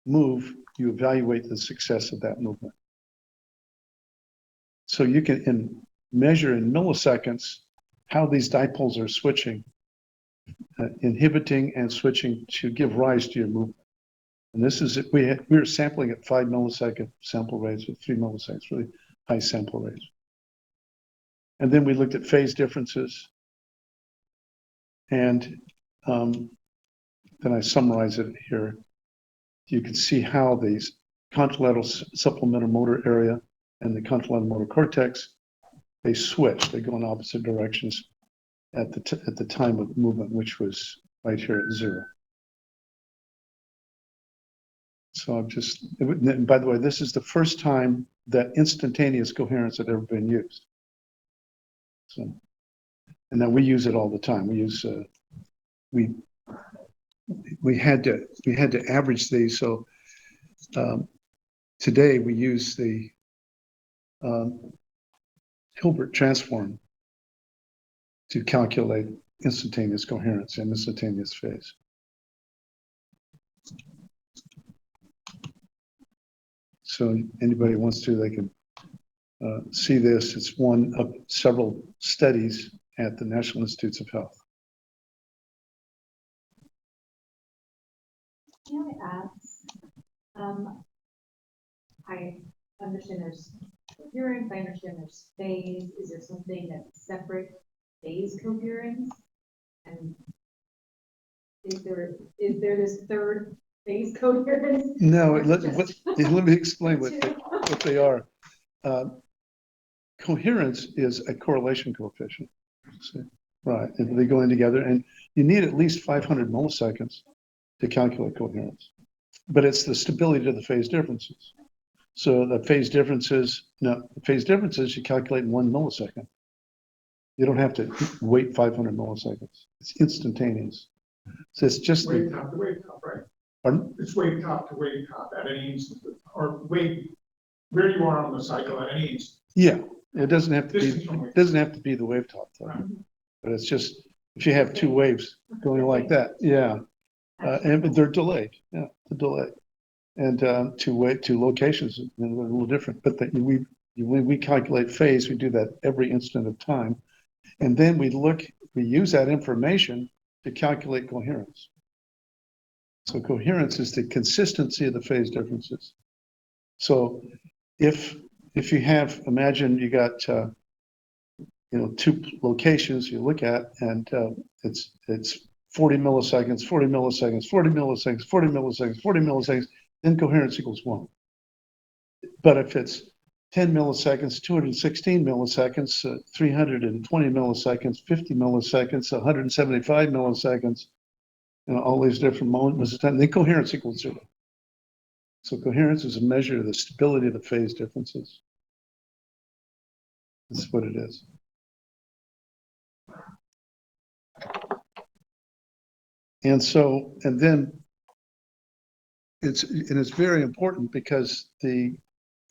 move, you evaluate the success of that movement. So you can measure in milliseconds how these dipoles are switching, inhibiting and switching to give rise to your movement. And this is, we were sampling at 5 millisecond sample rates with 3 milliseconds, really high sample rates. And then we looked at phase differences. And then I summarize it here. You can see how these contralateral supplemental motor area and the contralateral motor cortex, they switch, they go in opposite directions at the time of movement, which was right here at 0. So I'm just, and by the way, this is the first time that instantaneous coherence had ever been used. So, and then we use it all the time. We use, we had to average these. So today we use the Hilbert transform to calculate instantaneous coherence and instantaneous phase. So anybody wants to, they can see this. It's one of several studies at the National Institutes of Health. Can I ask, I understand there's coherence, I understand there's phase. Is there something that's separate phase coherence? And is there this third phase coherence? No, Or let just- me explain what they are. Coherence is a correlation coefficient. See? Right, and they go in together, and you need at least 500 milliseconds to calculate coherence. But it's the stability of the phase differences. So the phase differences, you calculate in 1 millisecond. You don't have to wait 500 milliseconds. It's instantaneous. So it's just Wave top to wave top, right? Pardon? It's wave top to wave top at any instant, or wave where you are on the cycle at any instant. Yeah, it doesn't have to be. Distance from wave. It doesn't have to be the wave top though. Right. But it's just if you have 2 waves going like that, yeah, and they're delayed. Yeah, the delay, and to locations, they're a little different. But when we calculate phase, we do that every instant of time, and then we use that information to calculate coherence. So coherence is the consistency of the phase differences. So if you have, imagine you got 2 locations you look at, and it's 40 milliseconds, 40 milliseconds, 40 milliseconds, 40 milliseconds, 40 milliseconds, then coherence equals 1. But if it's 10 milliseconds, 216 milliseconds, 320 milliseconds, 50 milliseconds, 175 milliseconds, all these different moments of time, then coherence equals 0. So coherence is a measure of the stability of the phase differences. That's what it is. And then it's very important because the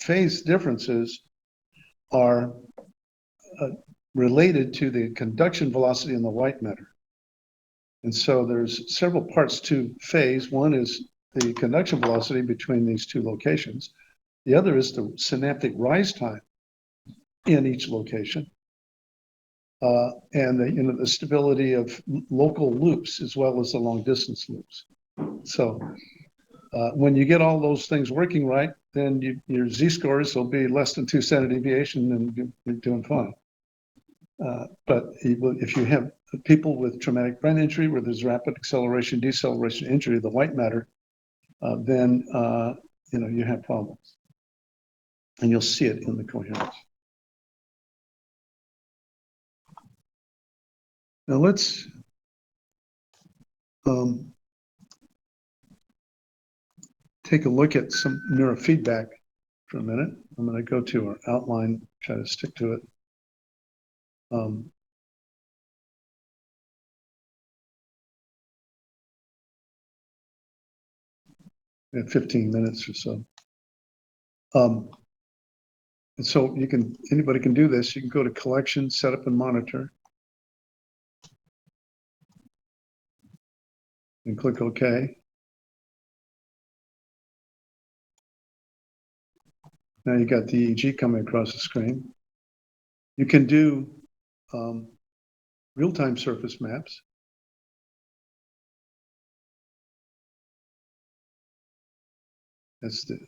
phase differences are related to the conduction velocity in the white matter. And so there's several parts to phase. One is the conduction velocity between these 2 locations. The other is the synaptic rise time in each location. And the stability of local loops as well as the long distance loops. So When you get all those things working right, then your z-scores will be less than 2 standard deviation and you're doing fine. But if you have people with traumatic brain injury where there's rapid acceleration, deceleration injury, the white matter, then you have problems. And you'll see it in the coherence. Now let's take a look at some neurofeedback for a minute. I'm going to go to our outline, try to stick to it. We have 15 minutes or so. And so anybody can do this. You can go to collection, set up and monitor. And click OK. Now you got the EEG coming across the screen. You can do real-time surface maps. That's the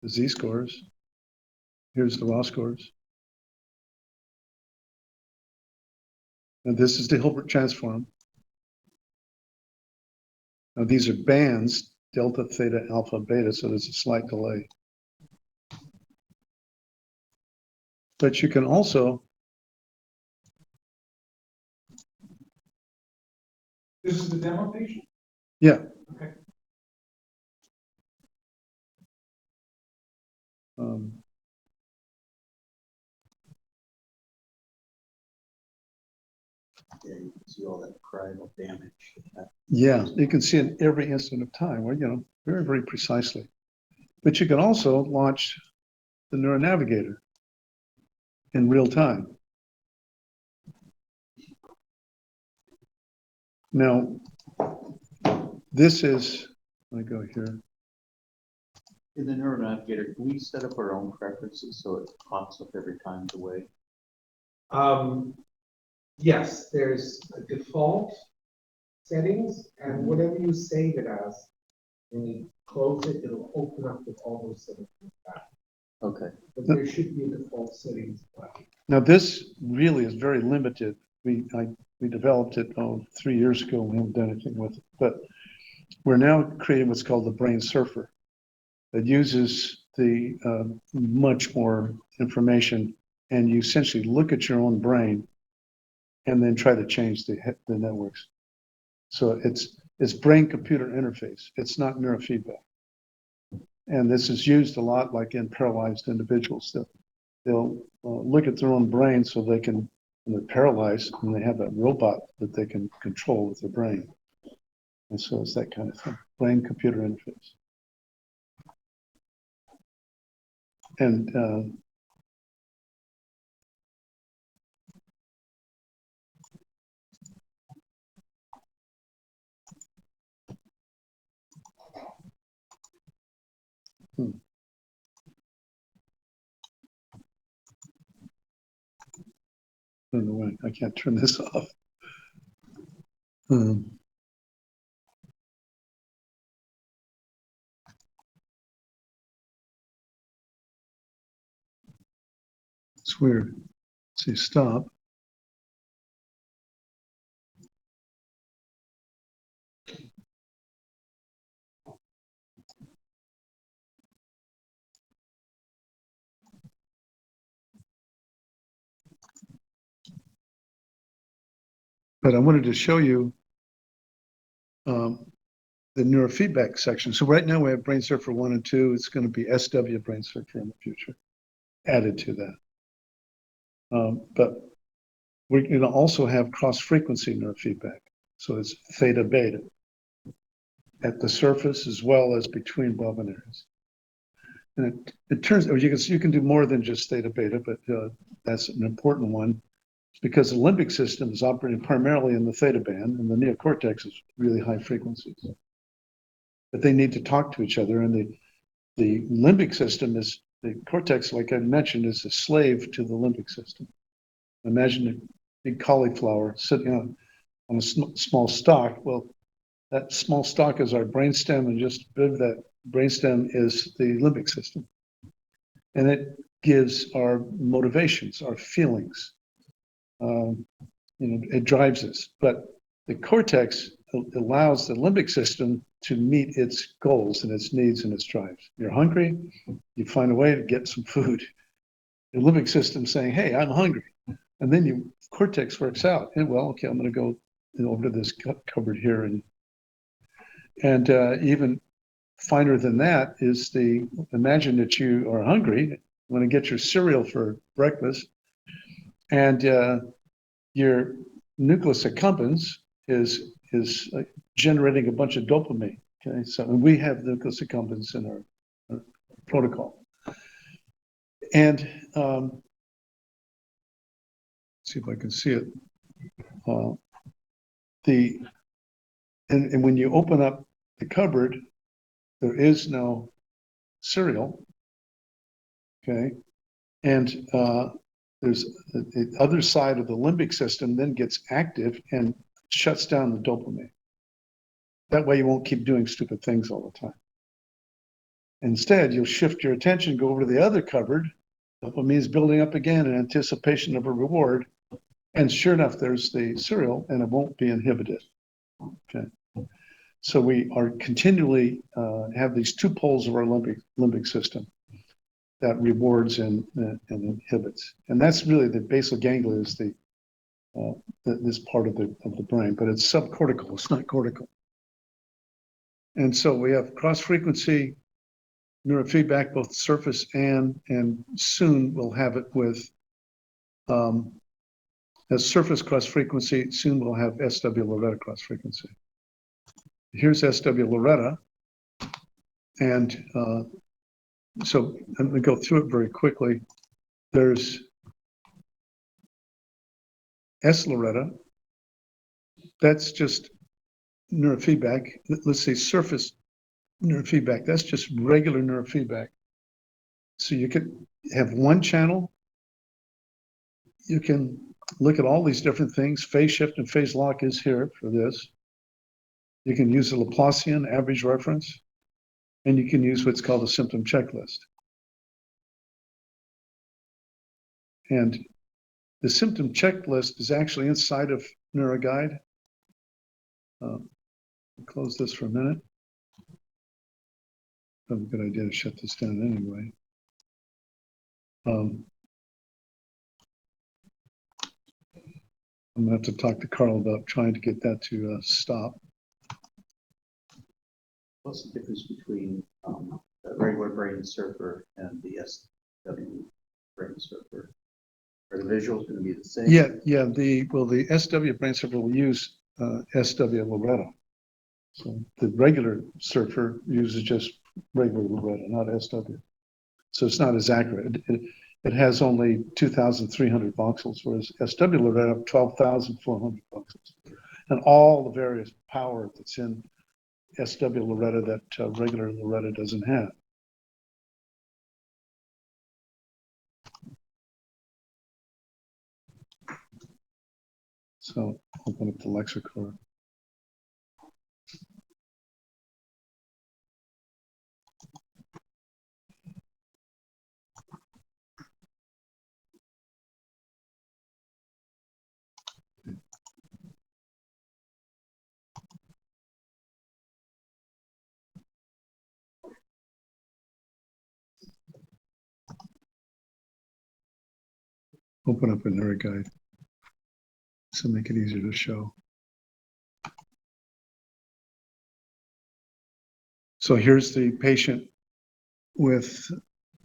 z-scores. Here's the raw scores. And this is the Hilbert transform. Now these are bands, delta, theta, alpha, beta, so there's a slight delay. But you can also, This is the demo patient? yeah. Okay. Yeah, you can see all that parietal damage. Yeah, you can see in every instant of time, well, very, very precisely. But you can also launch the NeuroNavigator in real time. Now, this is, let me go here. In the NeuroNavigator, can we set up our own preferences so it pops up every time the way? Yes, there's a default settings, and whatever you save it as, when you close it, it'll open up with all those settings back. Okay. But there should be a default settings button. Now, this really is very limited. We developed it 3 years ago. We haven't done anything with it, but we're now creating what's called the Brain Surfer that uses the much more information, and you essentially look at your own brain and then try to change the networks. So it's brain-computer interface. It's not neurofeedback. And this is used a lot like in paralyzed individuals. They'll look at their own brain so they can, when they're paralyzed, and they have a robot that they can control with their brain. And so it's that kind of thing, brain-computer interface. And I don't know why I can't turn this off. It's weird. See, stop. But I wanted to show you the neurofeedback section. So right now we have Brain Surfer 1 and 2. It's going to be SW Brain Surfer in the future, added to that. But we're going to also have cross-frequency neurofeedback. So it's theta beta at the surface as well as between bobbin areas. And it turns out you can do more than just theta beta, but that's an important one because the limbic system is operating primarily in the theta band and the neocortex is really high frequencies. But they need to talk to each other, and the limbic system is, the cortex, like I mentioned, is a slave to the limbic system. Imagine a big cauliflower sitting on a small stalk. Well, that small stalk is our brainstem, and just above that brainstem is the limbic system. And it gives our motivations, our feelings. It drives us. But the cortex allows the limbic system to meet its goals and its needs and its drives. You're hungry, you find a way to get some food. The limbic system saying, hey, I'm hungry. And then your cortex works out. And well, okay, I'm going to go over to this cupboard here. And even finer than that is imagine that you are hungry, want to get your cereal for breakfast, and your nucleus accumbens is generating a bunch of dopamine. Okay, so we have nucleus accumbens in our protocol. And see if I can see it. And when you open up the cupboard, there is no cereal. Okay, and there's the other side of the limbic system then gets active and shuts down the dopamine. That way you won't keep doing stupid things all the time. Instead, you'll shift your attention, go over to the other cupboard. Dopamine is building up again in anticipation of a reward. And sure enough, there's the cereal and it won't be inhibited. Okay. So we are continually have these two poles of our limbic system that rewards and inhibits. And that's really the basal ganglia is this part of the brain, but it's subcortical, it's not cortical. And so we have cross-frequency neurofeedback, both surface and soon we'll have it with as surface cross-frequency, soon we'll have SW Loretta cross-frequency. Here's SW Loretta, and so I'm going to go through it very quickly. There's S Loretta. That's just neurofeedback. Let's say surface neurofeedback. That's just regular neurofeedback. So you could have one channel. You can look at all these different things. Phase shift and phase lock is here for this. You can use the Laplacian average reference, and you can use what's called a symptom checklist. And the symptom checklist is actually inside of NeuroGuide. Close this for a minute. Probably a good idea to shut this down anyway. I'm going to have to talk to Carl about trying to get that to stop. What's the difference between the regular brain surfer and the SW brain surfer? Are the visuals going to be the same? Yeah. The SW brain surfer will use SW Loretta. So the regular surfer uses just regular Loretta, not SW. So it's not as accurate. It has only 2,300 voxels, whereas SW Loretta 12,400 voxels, and all the various power that's in SW Loretta that regular Loretta doesn't have. So open up the LexaCore. Open up a NeuroGuide. So make it easier to show. So here's the patient with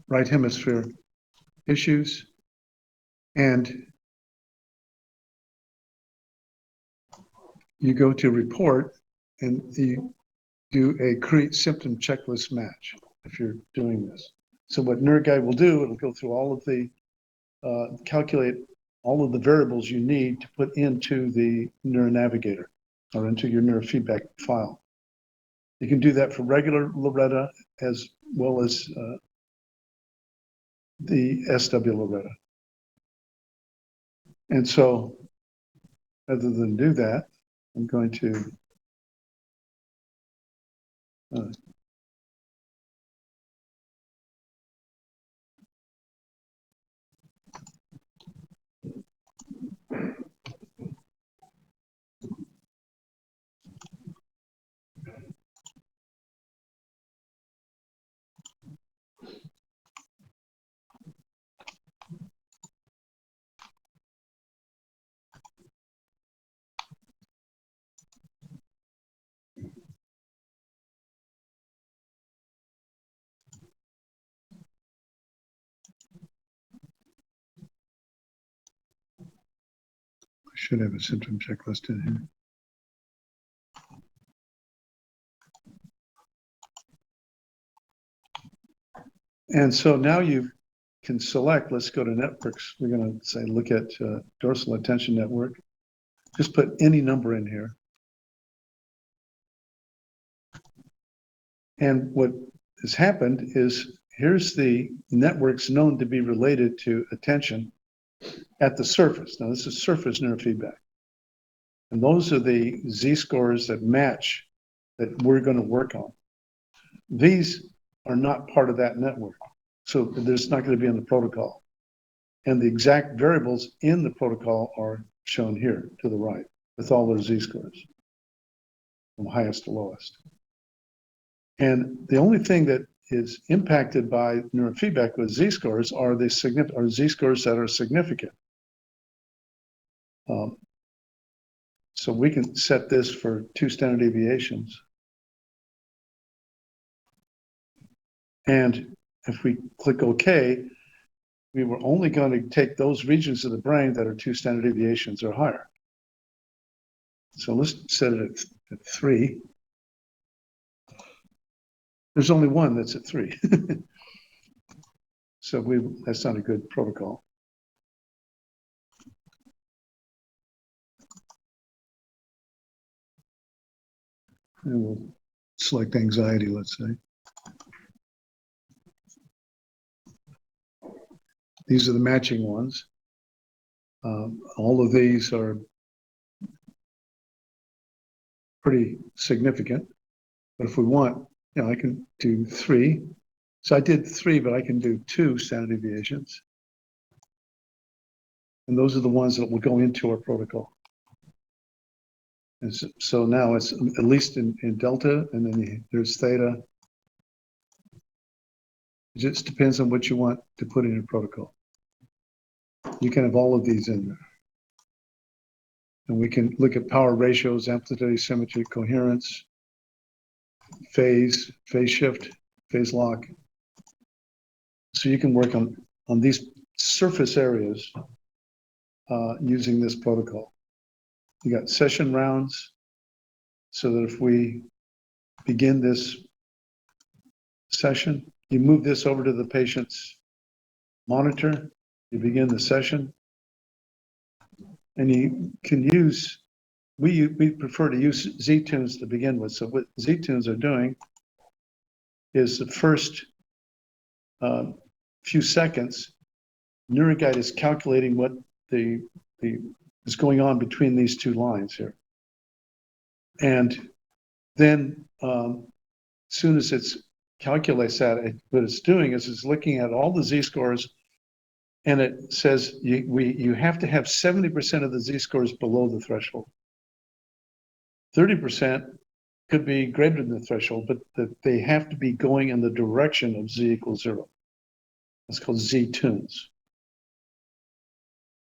right hemisphere issues. And you go to report and you do a create symptom checklist match if you're doing this. So what NeuroGuide will do, it'll go through all of the, calculate all of the variables you need to put into the NeuroNavigator or into your neurofeedback file. You can do that for regular Loretta as well as the SW Loretta. And so rather than do that, I'm going to I should have a symptom checklist in here. And so now you can select, let's go to networks. We're going to say, look at dorsal attention network. Just put any number in here. And what has happened is here's the networks known to be related to attention at the surface. Now, this is surface neurofeedback. And those are the Z-scores that match that we're going to work on. These are not part of that network. So there's not going to be in the protocol. And the exact variables in the protocol are shown here to the right with all those Z-scores from highest to lowest. And the only thing that is impacted by neurofeedback with Z-scores are the Z-scores that are significant. So we can set this for 2 standard deviations. And if we click OK, we were only going to take those regions of the brain that are 2 standard deviations or higher. So let's set it at 3. There's only one that's at 3. So that's not a good protocol. And we'll select anxiety, let's say. These are the matching ones. All of these are pretty significant. But if we want, I can do 3. So I did 3, but I can do 2 standard deviations. And those are the ones that will go into our protocol. And so now it's at least in delta, and then there's theta. It just depends on what you want to put in your protocol. You can have all of these in there. And we can look at power ratios, amplitude, asymmetry, coherence, phase shift, phase lock. So you can work on these surface areas using this protocol. You got session rounds, so that if we begin this session, you move this over to the patient's monitor, you begin the session, and you can use, we prefer to use Z-tunes to begin with. So what Z-tunes are doing is the first few seconds, NeuroGuide is calculating what is going on between these 2 lines here. And then as soon as it calculates that, what it's doing is it's looking at all the Z-scores, and it says you have to have 70% of the Z-scores below the threshold. 30% could be greater than the threshold, but they have to be going in the direction of Z equals 0. That's called Z-tunes.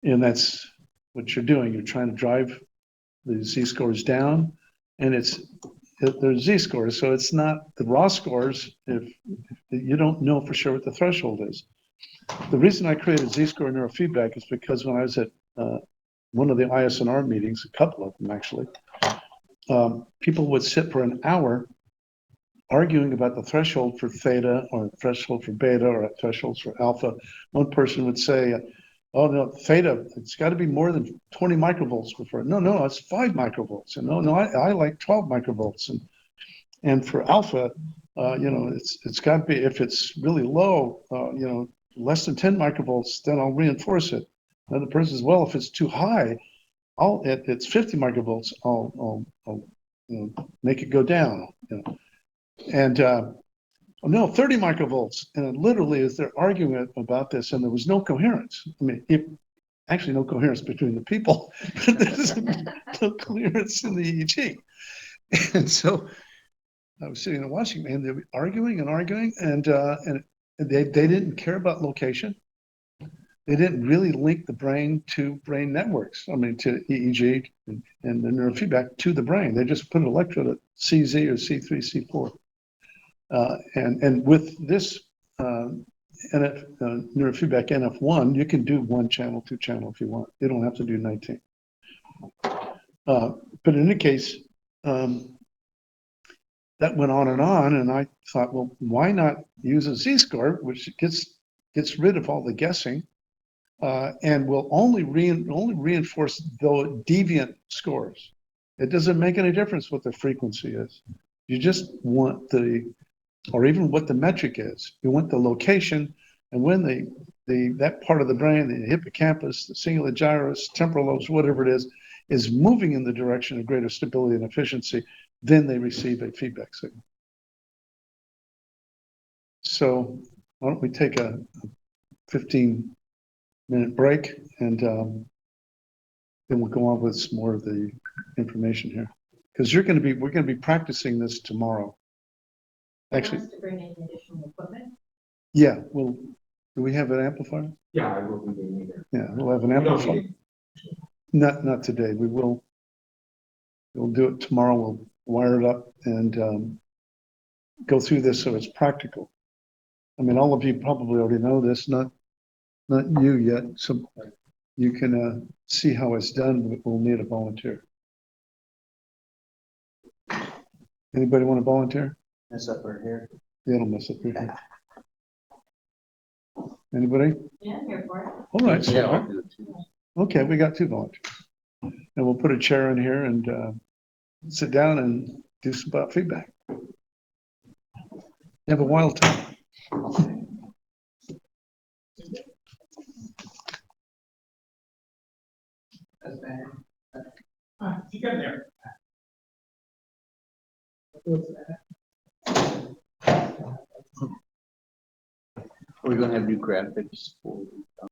And that's what you're doing. You're trying to drive the Z-scores down, and they're Z-scores, so it's not the raw scores if you don't know for sure what the threshold is. The reason I created Z-score neurofeedback is because when I was at one of the ISNR meetings, a couple of them actually, people would sit for an hour arguing about the threshold for theta or threshold for beta or thresholds for alpha. One person would say, oh no, theta, it's got to be more than 20 microvolts before. No, it's 5 microvolts. And no, I like 12 microvolts. And for alpha, it's got to be, if it's really low, less than 10 microvolts, then I'll reinforce it. Another person says, well, if it's too high, it's 50 microvolts, I'll make it go down. And, no, 30 microvolts. And it literally, as they're arguing about this, and there was no coherence. I mean, actually no coherence between the people, but there's no coherence in the EEG. And so I was sitting and watching, and they were arguing and arguing, and they didn't care about location. They didn't really link the brain to brain networks. I mean, to EEG and the neurofeedback to the brain. They just put an electrode at CZ or C3, C4. And with this neurofeedback NF1, you can do 1 channel, 2 channel if you want. You don't have to do 19. But in any case, that went on, and I thought, well, why not use a Z-score, which gets rid of all the guessing, and will only reinforce the deviant scores. It doesn't make any difference what the frequency is. You just want or even what the metric is. You want the location, and when that part of the brain, the hippocampus, the cingulate gyrus, temporal lobes, whatever it is moving in the direction of greater stability and efficiency, then they receive a feedback signal. So why don't we take a 15-minute break, and then we'll go on with some more of the information here. Because we're going to be practicing this tomorrow. Actually, To bring in additional equipment. yeah, do we have an amplifier? Yeah, I will be doing either. Yeah, we'll have an We don't amplifier. need Not today. We'll do it tomorrow. We'll wire it up and go through this so it's practical. I mean, all of you probably already know this, not you yet. So you can see how it's done. We'll need a volunteer. Anybody want to volunteer? Mess up our hair. Yeah, it'll mess up your head. Anybody? Yeah, I'm here for it. All right. Yeah, I'll do it too. Okay, we got 2 volunteers. And we'll put a chair in here and sit down and do some feedback. Have a wild time. That's bad. You get there. We're gonna have new graphics for